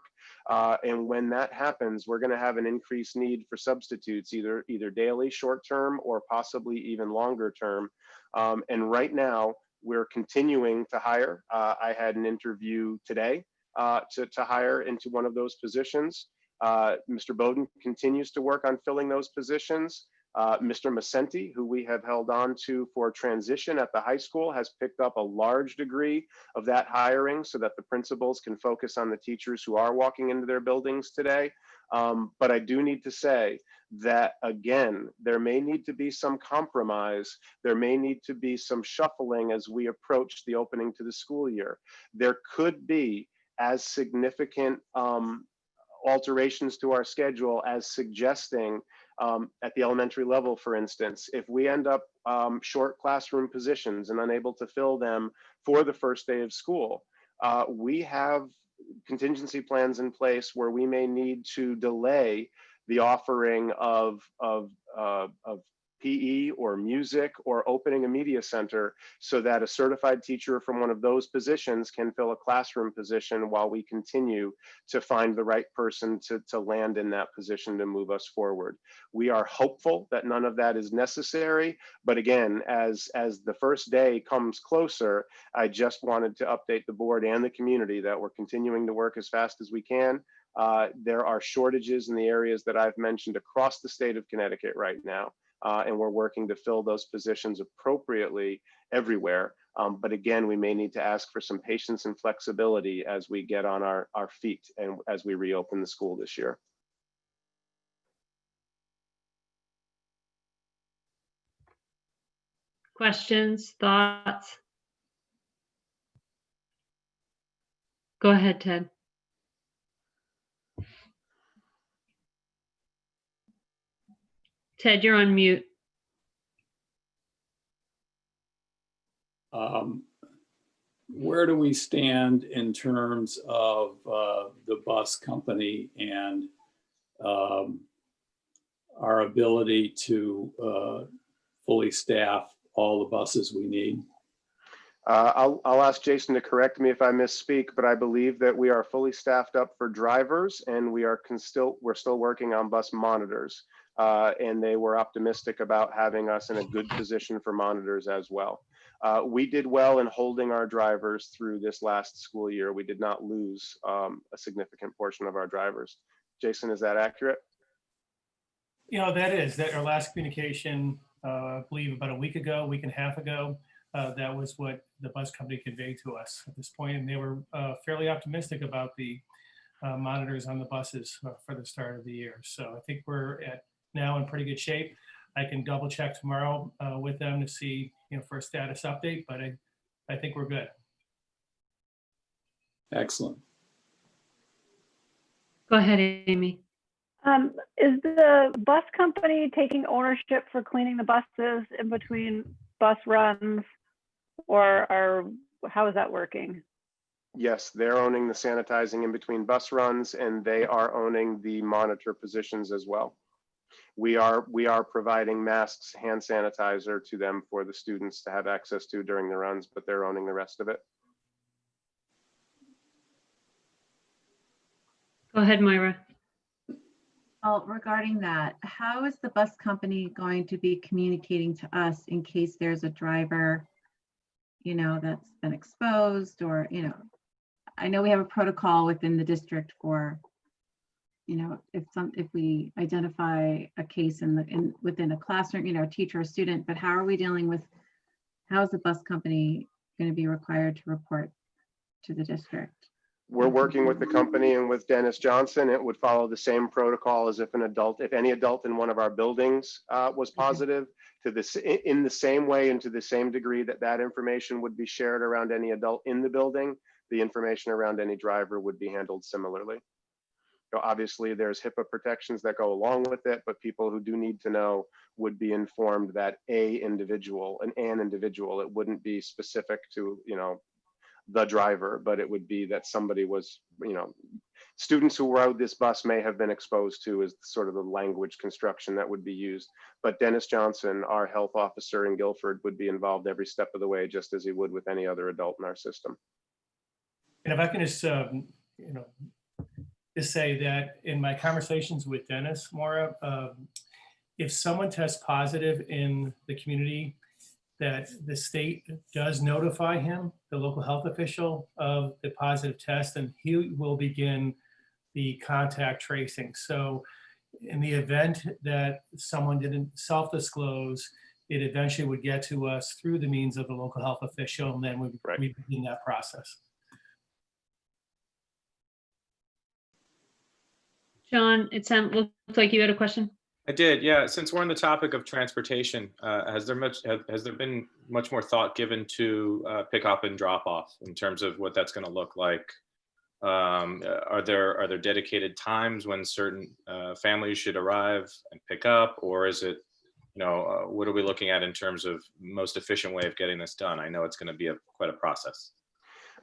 And when that happens, we're going to have an increased need for substitutes, either daily, short-term, or possibly even longer term. And right now, we're continuing to hire. I had an interview today to hire into one of those positions. Mr. Bowden continues to work on filling those positions. Mr. Masenti, who we have held on to for transition at the high school, has picked up a large degree of that hiring so that the principals can focus on the teachers who are walking into their buildings today. But I do need to say that, again, there may need to be some compromise. There may need to be some shuffling as we approach the opening to the school year. There could be as significant alterations to our schedule as suggesting at the elementary level, for instance, if we end up short classroom positions and unable to fill them for the first day of school, we have contingency plans in place where we may need to delay the offering of PE or music or opening a media center so that a certified teacher from one of those positions can fill a classroom position while we continue to find the right person to land in that position to move us forward. We are hopeful that none of that is necessary, but again, as the first day comes closer, I just wanted to update the board and the community that we're continuing to work as fast as we can. There are shortages in the areas that I've mentioned across the state of Connecticut right now. And we're working to fill those positions appropriately everywhere. But again, we may need to ask for some patience and flexibility as we get on our feet and as we reopen the school this year. Questions, thoughts? Go ahead, Ted. Ted, you're on mute. Where do we stand in terms of the bus company and our ability to fully staff all the buses we need? I'll ask Jason to correct me if I misspeak, but I believe that we are fully staffed up for drivers and we're still working on bus monitors. And they were optimistic about having us in a good position for monitors as well. We did well in holding our drivers through this last school year. We did not lose a significant portion of our drivers. Jason, is that accurate? You know, that our last communication, I believe about a week and a half ago, that was what the bus company conveyed to us at this point, and they were fairly optimistic about the monitors on the buses for the start of the year. So I think we're now in pretty good shape. I can double check tomorrow with them to see, for a status update, but I think we're good. Excellent. Go ahead, Amy. Is the bus company taking ownership for cleaning the buses in between bus runs? how is that working? Yes, they're owning the sanitizing in between bus runs, and they are owning the monitor positions as well. We are providing masks, hand sanitizer to them for the students to have access to during the runs, but they're owning the rest of it. Go ahead, Moira. Well, regarding that, how is the bus company going to be communicating to us in case there's a driver, that's been exposed, or, I know we have a protocol within the district for, if we identify a case within a classroom, a teacher or student, but how are we dealing with, how is the bus company going to be required to report to the district? We're working with the company and with Dennis Johnson. It would follow the same protocol as if any adult in one of our buildings was positive, in the same way and to the same degree that information would be shared around any adult in the building. The information around any driver would be handled similarly. So obviously there's HIPAA protections that go along with it, but people who do need to know would be informed that an individual, it wouldn't be specific to, the driver, but it would be that somebody was, students who rode this bus may have been exposed to, is sort of the language construction that would be used. But Dennis Johnson, our health officer in Guilford, would be involved every step of the way, just as he would with any other adult in our system. And if I can just, just say that in my conversations with Dennis, Maura, if someone tests positive in the community, that the state does notify him, the local health official, of the positive test, and he will begin the contact tracing. So in the event that someone didn't self-disclose, it eventually would get to us through the means of the local health official, and then we begin that process. John, it looked like you had a question. I did, yeah. Since we're on the topic of transportation, has there been much more thought given to pick up and drop off in terms of what that's going to look like? Are there dedicated times when certain families should arrive and pick up, or is it, what are we looking at in terms of most efficient way of getting this done? I know it's going to be quite a process.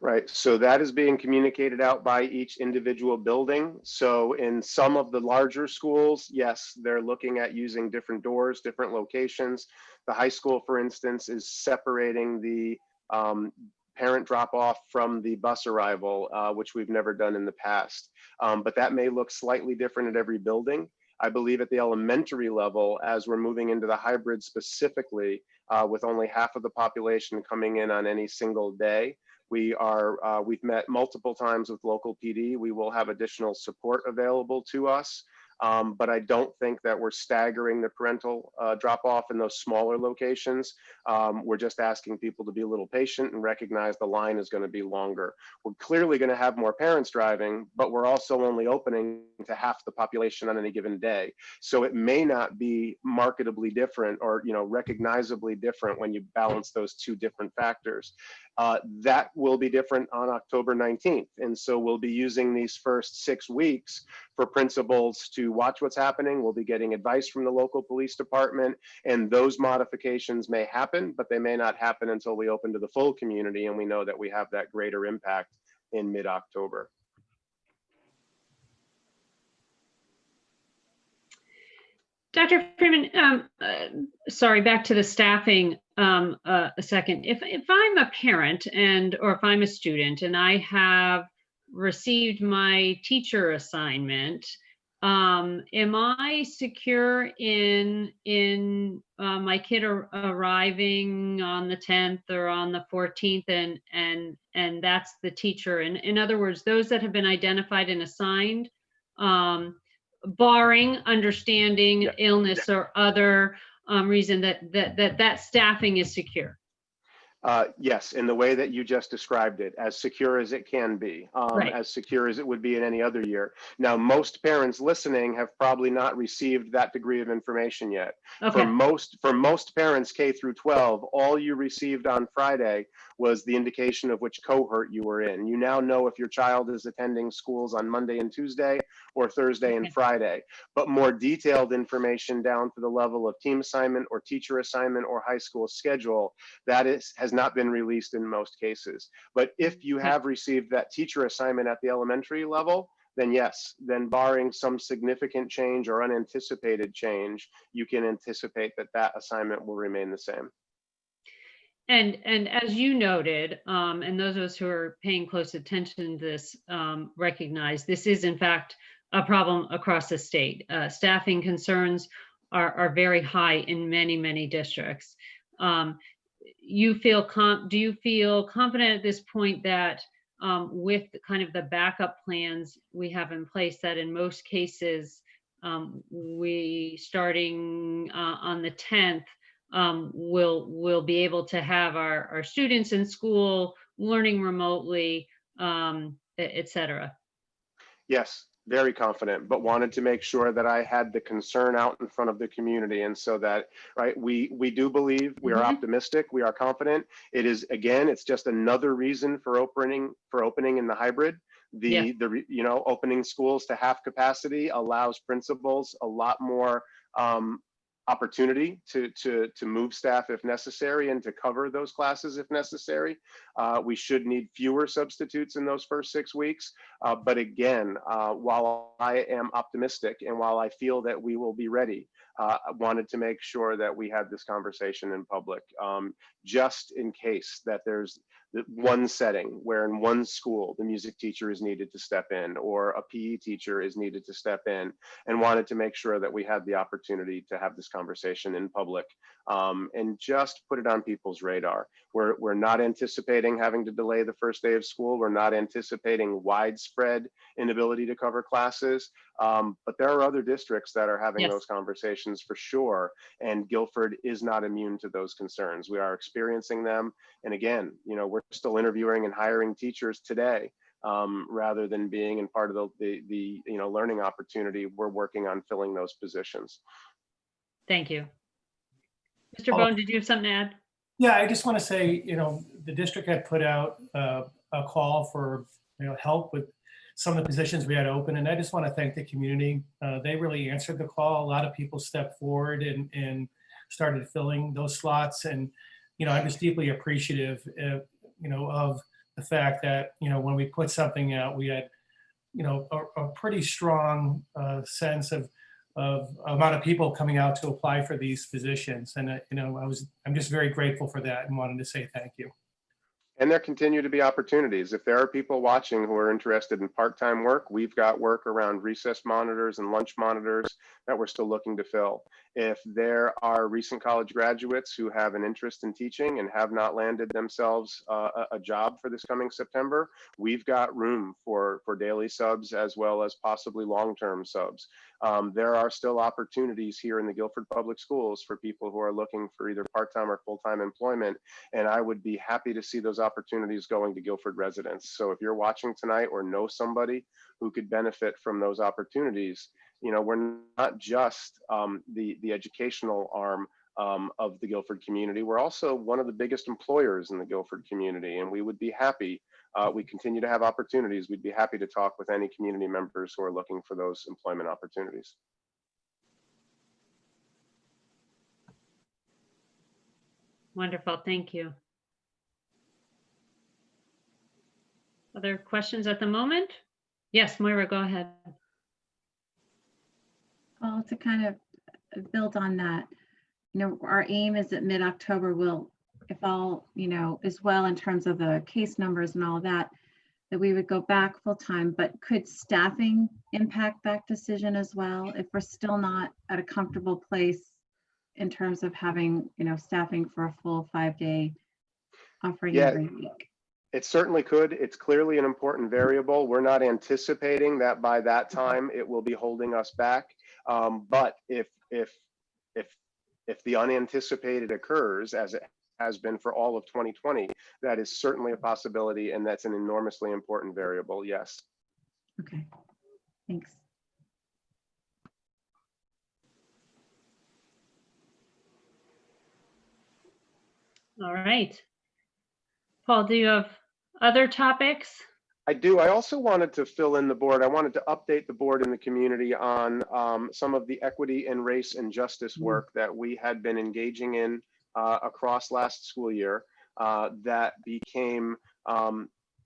Right, so that is being communicated out by each individual building. So in some of the larger schools, yes, they're looking at using different doors, different locations. The high school, for instance, is separating the parent drop-off from the bus arrival, which we've never done in the past. But that may look slightly different at every building. I believe at the elementary level, as we're moving into the hybrid specifically, with only half of the population coming in on any single day, we've met multiple times with local PD. We will have additional support available to us, but I don't think that we're staggering the parental drop off in those smaller locations. We're just asking people to be a little patient and recognize the line is going to be longer. We're clearly going to have more parents driving, but we're also only opening to half the population on any given day. So it may not be marketably different or recognizably different when you balance those two different factors. That will be different on October 19th. And so we'll be using these first 6 weeks for principals to watch what's happening. We'll be getting advice from the local police department, and those modifications may happen, but they may not happen until we open to the full community and we know that we have that greater impact in mid-October. Dr. Freeman, sorry, back to the staffing a second. If I'm a parent or if I'm a student and I have received my teacher assignment, am I secure in my kid arriving on the 10th or on the 14th and that's the teacher? In other words, those that have been identified and assigned, barring understanding illness or other reason that staffing is secure. Yes, in the way that you just described it, as secure as it can be, as secure as it would be in any other year. Now, most parents listening have probably not received that degree of information yet. Okay. For most parents K through 12, all you received on Friday was the indication of which cohort you were in. You now know if your child is attending schools on Monday and Tuesday or Thursday and Friday. But more detailed information down to the level of team assignment or teacher assignment or high school schedule, that has has not been released in most cases. But if you have received that teacher assignment at the elementary level, then yes, then barring some significant change or unanticipated change, you can anticipate that that assignment will remain the same. And as you noted, and those of us who are paying close attention to this recognize this is in fact a problem across the state. Staffing concerns are very high in many districts. Do you feel confident at this point that with kind of the backup plans we have in place, that in most cases, we starting on the 10th, we'll be able to have our students in school learning remotely, et cetera? Yes, very confident, but wanted to make sure that I had the concern out in front of the community. And so that, right, we do believe, we are optimistic, we are confident. It is, again, it's just another reason for opening in the hybrid. Opening schools to half capacity allows principals a lot more opportunity to move staff if necessary and to cover those classes if necessary. We should need fewer substitutes in those first 6 weeks. But again, while I am optimistic and while I feel that we will be ready, I wanted to make sure that we had this conversation in public, just in case that there's one setting where in one school the music teacher is needed to step in or a PE teacher is needed to step in, and wanted to make sure that we had the opportunity to have this conversation in public, and just put it on people's radar. We're not anticipating having to delay the first day of school. We're not anticipating widespread inability to cover classes, but there are other districts that are having those conversations for sure, and Guilford is not immune to those concerns. We are experiencing them, and again, we're still interviewing and hiring teachers today, rather than being in part of the learning opportunity. We're working on filling those positions. Thank you. Mr. Bone, did you have something to add? Yeah, I just want to say, the district had put out a call for help with some of the positions we had open, and I just want to thank the community. They really answered the call. A lot of people stepped forward and started filling those slots, and I'm just deeply appreciative, of the fact that when we put something out, we had a pretty strong sense of amount of people coming out to apply for these positions, and I'm just very grateful for that and wanted to say thank you. And there continue to be opportunities. If there are people watching who are interested in part-time work, we've got work around recess monitors and lunch monitors that we're still looking to fill. If there are recent college graduates who have an interest in teaching and have not landed themselves a job for this coming September, we've got room for daily subs as well as possibly long-term subs. There are still opportunities here in the Guilford Public Schools for people who are looking for either part-time or full-time employment, and I would be happy to see those opportunities going to Guilford residents. So if you're watching tonight or know somebody who could benefit from those opportunities, we're not just the educational arm of the Guilford community. We're also one of the biggest employers in the Guilford community, and we would be happy. We continue to have opportunities. We'd be happy to talk with any community members who are looking for those employment opportunities. Wonderful, thank you. Other questions at the moment? Yes, Moira, go ahead. Well, to kind of build on that, our aim is that mid-October will, if all, is well in terms of the case numbers and all of that we would go back full time, but could staffing impact that decision as well? If we're still not at a comfortable place in terms of having, staffing for a full 5-day offering every week? It certainly could. It's clearly an important variable. We're not anticipating that by that time it will be holding us back. But if the unanticipated occurs, as it has been for all of 2020, that is certainly a possibility, and that's an enormously important variable. Yes. Okay. Thanks. All right. Paul, do you have other topics? I do. I also wanted to fill in the board. I wanted to update the board and the community on some of the equity and race and justice work that we had been engaging in across last school year. that became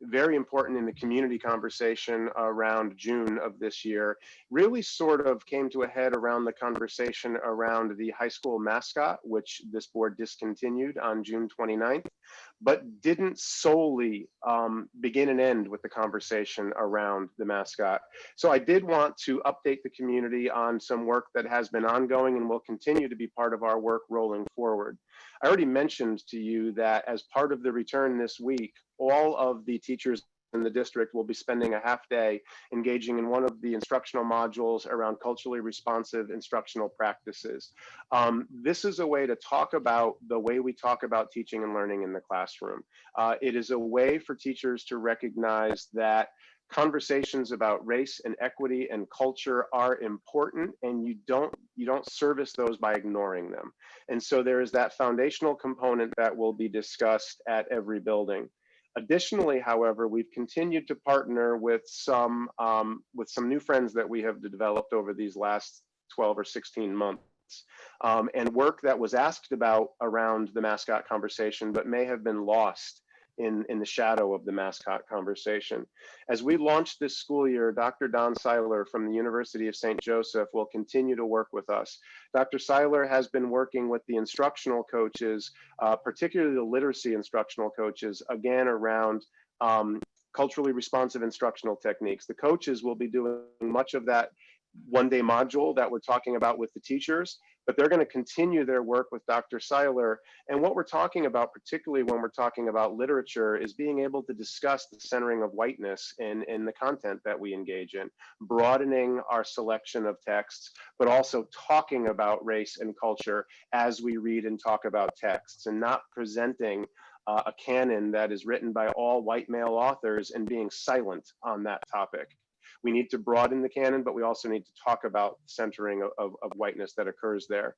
very important in the community conversation around June of this year really sort of came to a head around the conversation around the high school mascot, which this board discontinued on June 29th, but didn't solely begin and end with the conversation around the mascot. So I did want to update the community on some work that has been ongoing and will continue to be part of our work rolling forward. I already mentioned to you that as part of the return this week, all of the teachers in the district will be spending a half day engaging in one of the instructional modules around culturally responsive instructional practices. This is a way to talk about the way we talk about teaching and learning in the classroom. It is a way for teachers to recognize that conversations about race and equity and culture are important, and you don't service those by ignoring them. And so there is that foundational component that will be discussed at every building. Additionally, however, we've continued to partner with some new friends that we have developed over these last 12 or 16 months. And work that was asked about around the mascot conversation, but may have been lost in the shadow of the mascot conversation. As we launch this school year, Dr. Don Seiler from the University of St. Joseph will continue to work with us. Dr. Seiler has been working with the instructional coaches, particularly the literacy instructional coaches, again around culturally responsive instructional techniques. The coaches will be doing much of that one-day module that we're talking about with the teachers, but they're going to continue their work with Dr. Seiler. And what we're talking about, particularly when we're talking about literature, is being able to discuss the centering of whiteness in the content that we engage in, broadening our selection of texts, but also talking about race and culture as we read and talk about texts, and not presenting a canon that is written by all white male authors and being silent on that topic. We need to broaden the canon, but we also need to talk about centering of whiteness that occurs there.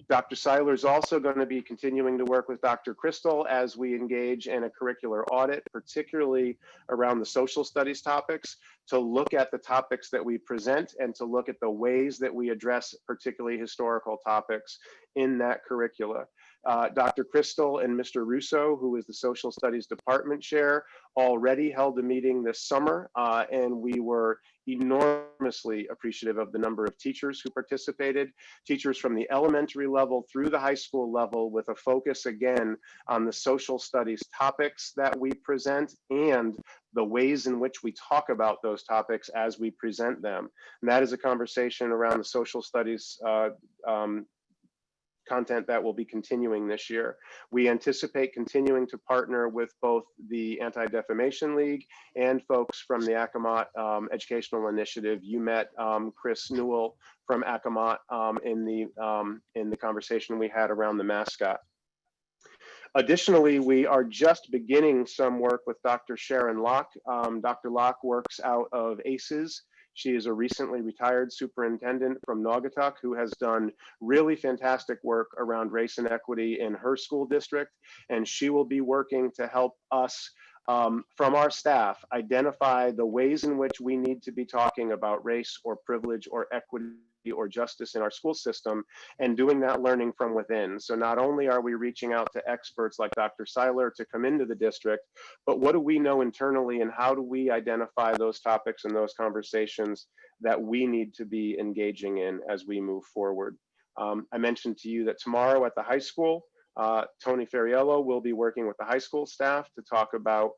Dr. Seiler is also going to be continuing to work with Dr. Crystal as we engage in a curricular audit, particularly around the social studies topics, to look at the topics that we present and to look at the ways that we address particularly historical topics in that curricula. Dr. Crystal and Mr. Russo, who is the social studies department chair, already held a meeting this summer, and we were enormously appreciative of the number of teachers who participated, teachers from the elementary level through the high school level, with a focus again on the social studies topics that we present and the ways in which we talk about those topics as we present them. And that is a conversation around the social studies content that will be continuing this year. We anticipate continuing to partner with both the Anti-Defamation League and folks from the Accomaut Educational Initiative. You met Chris Newell from Accomaut in the conversation we had around the mascot. Additionally, we are just beginning some work with Dr. Sharon Locke. Dr. Locke works out of ACES. She is a recently retired superintendent from Naugatuck who has done really fantastic work around race and equity in her school district. And she will be working to help us from our staff identify the ways in which we need to be talking about race or privilege or equity or justice in our school system, and doing that learning from within. So not only are we reaching out to experts like Dr. Seiler to come into the district, but what do we know internally and how do we identify those topics and those conversations that we need to be engaging in as we move forward. I mentioned to you that tomorrow at the high school, Tony Ferriello will be working with the high school staff to talk about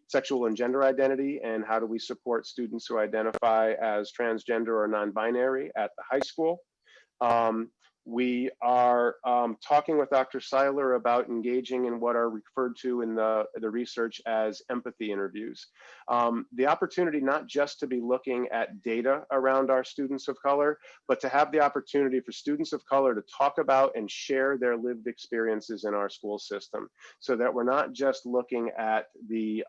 sexual and gender identity and how do we support students who identify as transgender or non-binary at the high school. We are talking with Dr. Seiler about engaging in what are referred to in the research as empathy interviews. The opportunity not just to be looking at data around our students of color, but to have the opportunity for students of color to talk about and share their lived experiences in our school system, so that we're not just looking at the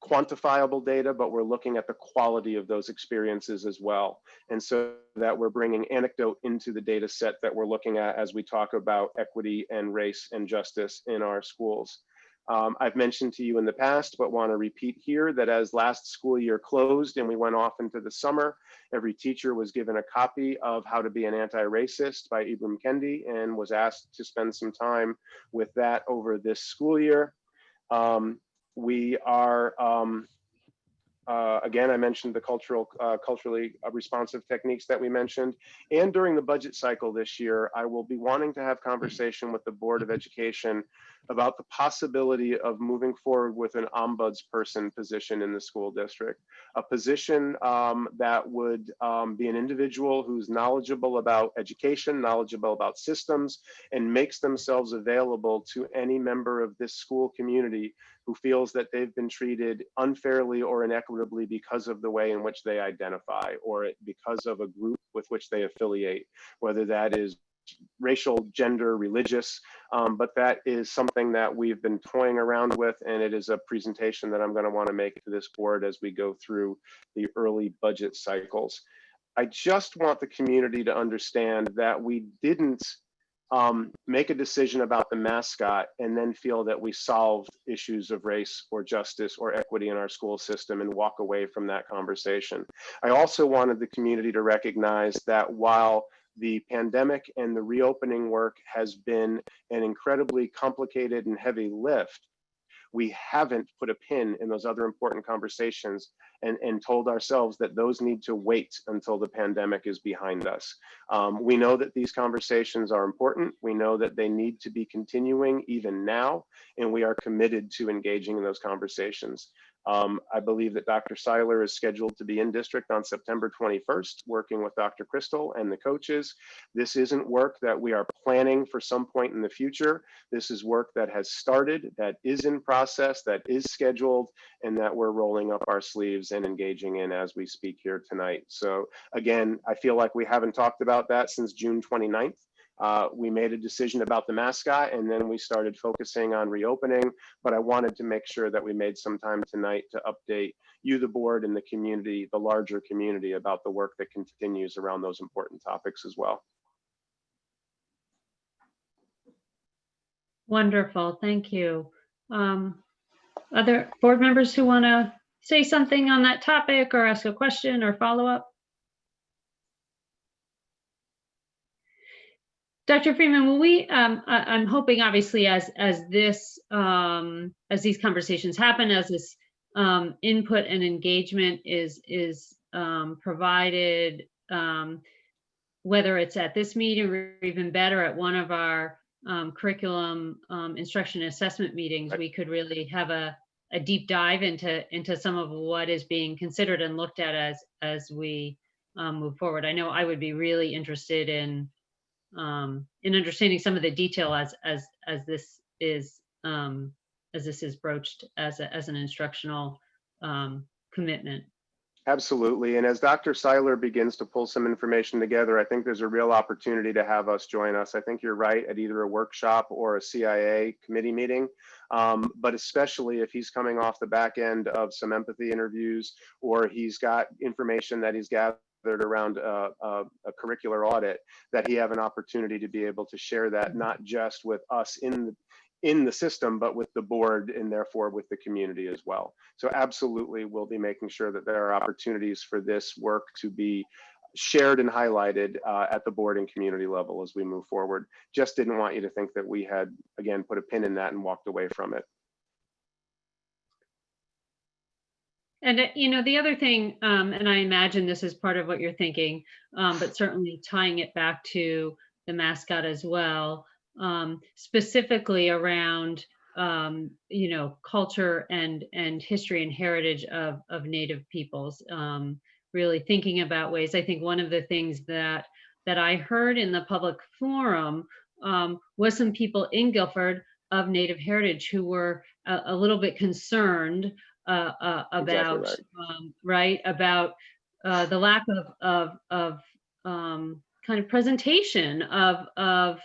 quantifiable data, but we're looking at the quality of those experiences as well. And so that we're bringing anecdote into the data set that we're looking at as we talk about equity and race and justice in our schools. I've mentioned to you in the past, but want to repeat here that as last school year closed and we went off into the summer, every teacher was given a copy of How to Be an Anti-Racist by Ibram Kendi and was asked to spend some time with that over this school year. We are, again, I mentioned the culturally responsive techniques that we mentioned. And during the budget cycle this year, I will be wanting to have conversation with the Board of Education about the possibility of moving forward with an ombudsperson position in the school district, a position that would be an individual who's knowledgeable about education, knowledgeable about systems, and makes themselves available to any member of this school community who feels that they've been treated unfairly or inequitably because of the way in which they identify or because of a group with which they affiliate, whether that is racial, gender, religious, but that is something that we've been toying around with, and it is a presentation that I'm going to want to make to this board as we go through the early budget cycles. I just want the community to understand that we didn't make a decision about the mascot and then feel that we solved issues of race or justice or equity in our school system and walk away from that conversation. I also wanted the community to recognize that while the pandemic and the reopening work has been an incredibly complicated and heavy lift, we haven't put a pin in those other important conversations and told ourselves that those need to wait until the pandemic is behind us. We know that these conversations are important. We know that they need to be continuing even now, and we are committed to engaging in those conversations. I believe that Dr. Seiler is scheduled to be in district on September 21st, working with Dr. Crystal and the coaches. This isn't work that we are planning for some point in the future. This is work that has started, that is in process, that is scheduled, and that we're rolling up our sleeves and engaging in as we speak here tonight. So again, I feel like we haven't talked about that since June 29th. We made a decision about the mascot and then we started focusing on reopening, but I wanted to make sure that we made some time tonight to update you, the board, and the community, the larger community, about the work that continues around those important topics as well. Wonderful, thank you. Other board members who want to say something on that topic or ask a question or follow up? Dr. Freeman, will we, I'm hoping obviously as these conversations happen, as this input and engagement is provided, whether it's at this meeting or even better at one of our curriculum instruction assessment meetings, we could really have a deep dive into some of what is being considered and looked at as we move forward. I know I would be really interested in understanding some of the detail as this is broached as an instructional commitment. Absolutely. And as Dr. Seiler begins to pull some information together, I think there's a real opportunity to have us join us. I think you're right, at either a workshop or a CIA committee meeting, but especially if he's coming off the back end of some empathy interviews, or he's got information that he's gathered around a curricular audit, that he have an opportunity to be able to share that, not just with us in the system, but with the board and therefore with the community as well. So absolutely, we'll be making sure that there are opportunities for this work to be shared and highlighted at the board and community level as we move forward. Just didn't want you to think that we had, again, put a pin in that and walked away from it. And, you know, the other thing, and I imagine this is part of what you're thinking, but certainly tying it back to the mascot as well, specifically around, you know, culture and history and heritage of Native peoples, really thinking about ways. I think one of the things that I heard in the public forum was some people in Guilford of Native heritage who were a little bit concerned about Exactly right. About the lack of kind of presentation of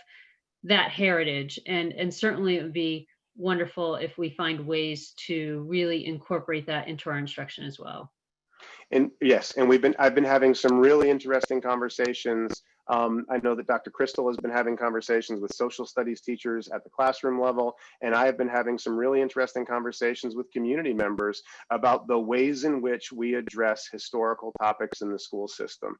that heritage, and certainly it would be wonderful if we find ways to really incorporate that into our instruction as well. And yes, and I've been having some really interesting conversations I know that Dr. Crystal has been having conversations with social studies teachers at the classroom level, and I have been having some really interesting conversations with community members about the ways in which we address historical topics in the school system.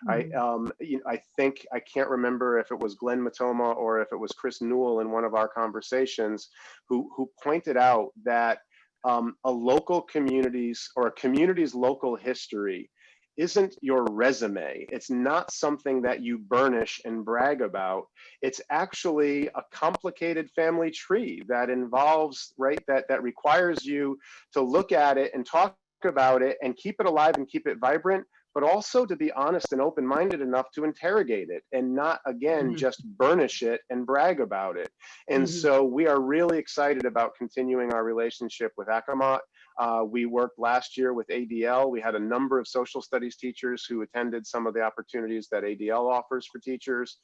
I think, I can't remember if it was Glenn Matoma or if it was Chris Newell in one of our conversations who pointed out that a local community's or a community's local history isn't your resume. It's not something that you burnish and brag about. It's actually a complicated family tree that involves, right, that requires you to look at it and talk about it and keep it alive and keep it vibrant, but also to be honest and open-minded enough to interrogate it and not, again, just burnish it and brag about it. And so we are really excited about continuing our relationship with Acamot. We worked last year with ADL. We had a number of social studies teachers who attended some of the opportunities that ADL offers for teachers.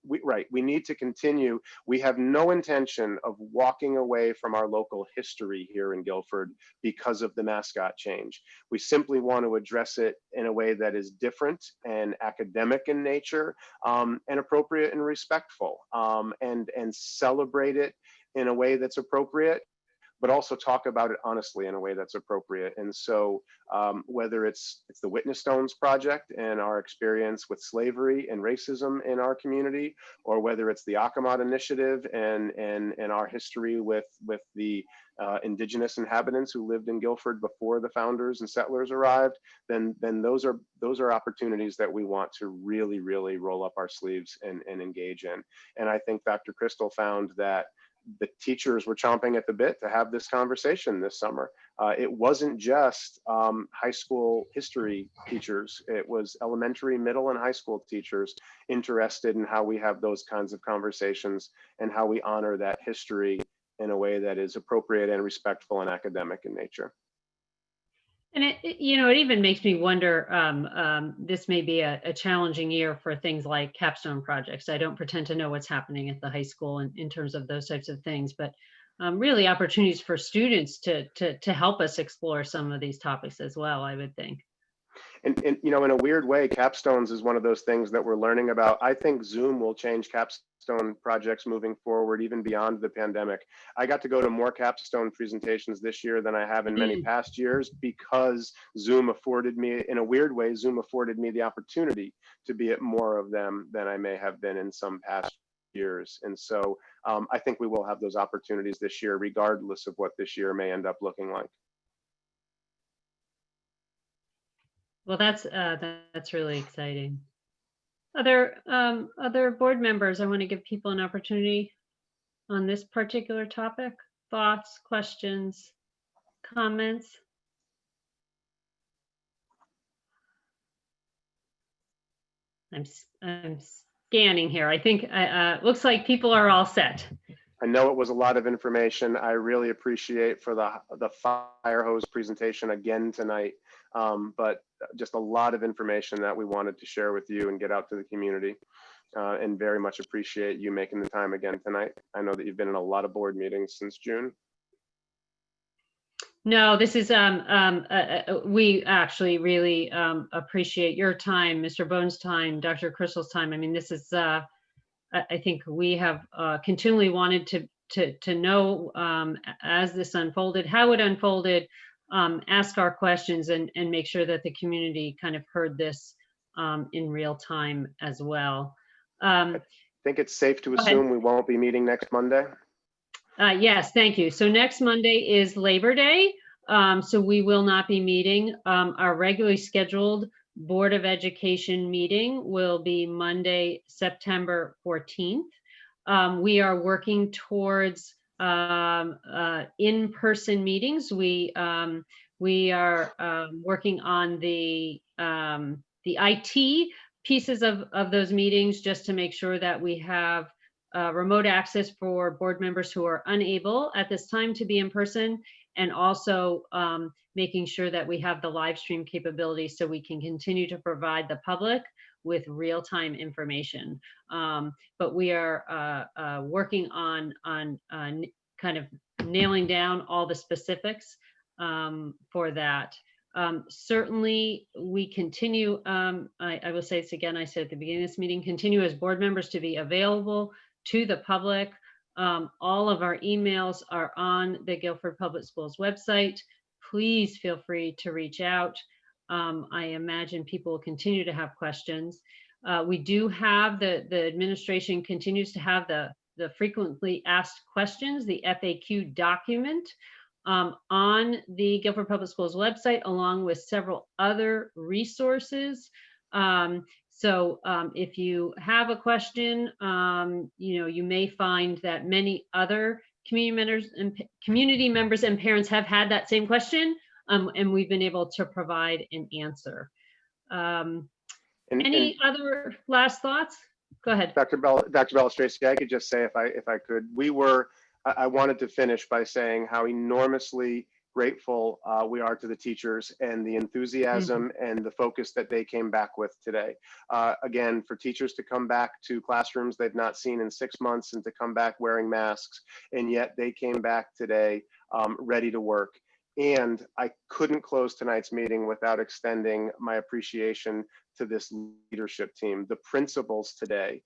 We need to continue. We have no intention of walking away from our local history here in Guilford because of the mascot change. We simply want to address it in a way that is different and academic in nature, and appropriate and respectful, and celebrate it in a way that's appropriate, but also talk about it honestly in a way that's appropriate. And so whether it's the Witness Stones Project and our experience with slavery and racism in our community, or whether it's the Acamot Initiative and our history with the indigenous inhabitants who lived in Guilford before the founders and settlers arrived, then those are opportunities that we want to really, really roll up our sleeves and engage in. And I think Dr. Crystal found that the teachers were chomping at the bit to have this conversation this summer. It wasn't just high school history teachers. It was elementary, middle, and high school teachers interested in how we have those kinds of conversations and how we honor that history in a way that is appropriate and respectful and academic in nature. And it even makes me wonder, this may be a challenging year for things like capstone projects. I don't pretend to know what's happening at the high school in terms of those types of things, but really opportunities for students to help us explore some of these topics as well, I would think. And in a weird way, capstones is one of those things that we're learning about. I think Zoom will change capstone projects moving forward, even beyond the pandemic. I got to go to more capstone presentations this year than I have in many past years because Zoom afforded me, in a weird way, Zoom afforded me the opportunity to be at more of them than I may have been in some past years. And so I think we will have those opportunities this year, regardless of what this year may end up looking like. Well, that's really exciting. Other board members, I want to give people an opportunity on this particular topic. Thoughts, questions, comments? I'm scanning here. I think looks like people are all set. I know it was a lot of information. I really appreciate for the fire hose presentation again tonight, but just a lot of information that we wanted to share with you and get out to the community, and very much appreciate you making the time again tonight. I know that you've been in a lot of board meetings since June. No, this is, we actually really appreciate your time, Mr. Bone's time, Dr. Crystal's time. I mean, this is, I think we have continually wanted to know as this unfolded, how it unfolded, ask our questions and make sure that the community kind of heard this in real time as well. I think it's safe to assume we won't be meeting next Monday. Yes, thank you. So next Monday is Labor Day. So we will not be meeting. Our regularly scheduled Board of Education meeting will be Monday, September 14th. We are working towards in-person meetings. We are working on the IT pieces of those meetings just to make sure that we have remote access for board members who are unable at this time to be in person, and also making sure that we have the live stream capability so we can continue to provide the public with real-time information. But we are working on kind of nailing down all the specifics for that. Certainly, we continue, I will say this again, I said at the beginning of this meeting, continue as board members to be available to the public. All of our emails are on the Guilford Public Schools website. Please feel free to reach out. I imagine people will continue to have questions. We do have the administration continues to have the frequently asked questions, the FAQ document, on the Guilford Public Schools website, along with several other resources. So if you have a question, you may find that many other community members and parents have had that same question, and we've been able to provide an answer. Any other last thoughts? Go ahead. Dr. Balistraci, I could just say, if I could, I wanted to finish by saying how enormously grateful we are to the teachers and the enthusiasm and the focus that they came back with today. Again, for teachers to come back to classrooms they've not seen in 6 months and to come back wearing masks, and yet they came back today ready to work. And I couldn't close tonight's meeting without extending my appreciation to this leadership team, the principals today,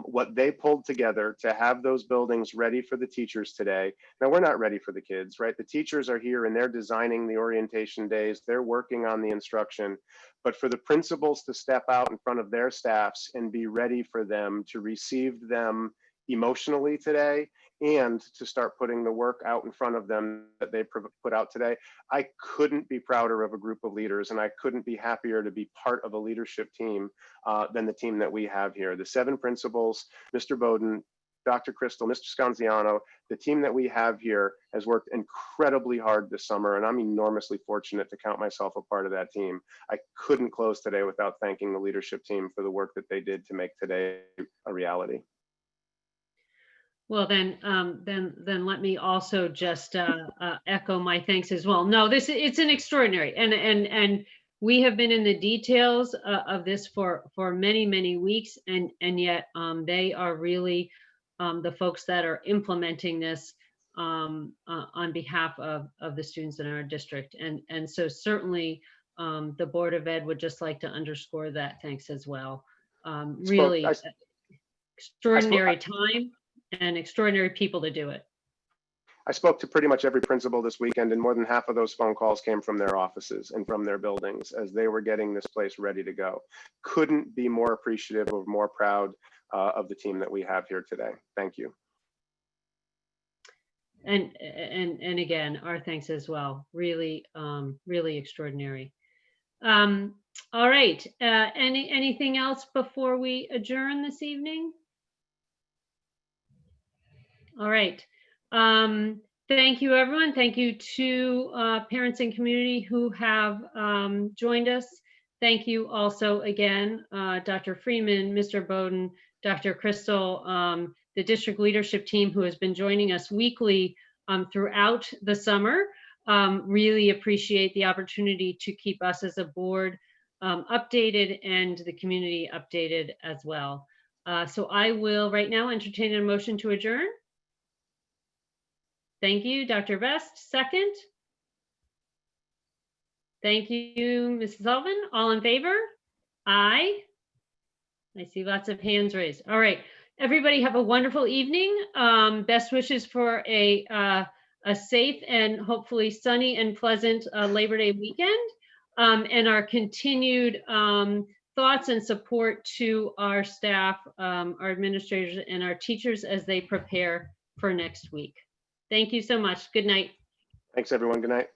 what they pulled together to have those buildings ready for the teachers today. Now, we're not ready for the kids, right? The teachers are here and they're designing the orientation days, they're working on the instruction, but for the principals to step out in front of their staffs and be ready for them, to receive them emotionally today, and to start putting the work out in front of them that they put out today. I couldn't be prouder of a group of leaders, and I couldn't be happier to be part of a leadership team than the team that we have here. The 7 principals, Mr. Bowden, Dr. Crystal, Mr. Scanziano, the team that we have here has worked incredibly hard this summer, and I'm enormously fortunate to count myself a part of that team. I couldn't close today without thanking the leadership team for the work that they did to make today a reality. Well, then let me also just echo my thanks as well. No, it's an extraordinary, and we have been in the details of this for many weeks, and yet they are really the folks that are implementing this on behalf of the students in our district, and so certainly the Board of Ed would just like to underscore that thanks as well. Really extraordinary time. And extraordinary people to do it. I spoke to pretty much every principal this weekend, and more than half of those phone calls came from their offices and from their buildings as they were getting this place ready to go. Couldn't be more appreciative or more proud of the team that we have here today. Thank you. And again, our thanks as well. Really, really extraordinary. All right. Anything else before we adjourn this evening? All right. Thank you, everyone. Thank you to parents and community who have joined us. Thank you also again, Dr. Freeman, Mr. Bowden, Dr. Crystal, the district leadership team who has been joining us weekly throughout the summer. Really appreciate the opportunity to keep us as a board updated and the community updated as well. So I will right now entertain a motion to adjourn. Thank you, Dr. Best. Second. Thank you, Mrs. Sullivan. All in favor? Aye. I see lots of hands raised. All right, everybody have a wonderful evening. Best wishes for a safe and hopefully sunny and pleasant Labor Day weekend, and our continued thoughts and support to our staff, our administrators, and our teachers as they prepare for next week. Thank you so much. Good night. Thanks, everyone. Good night.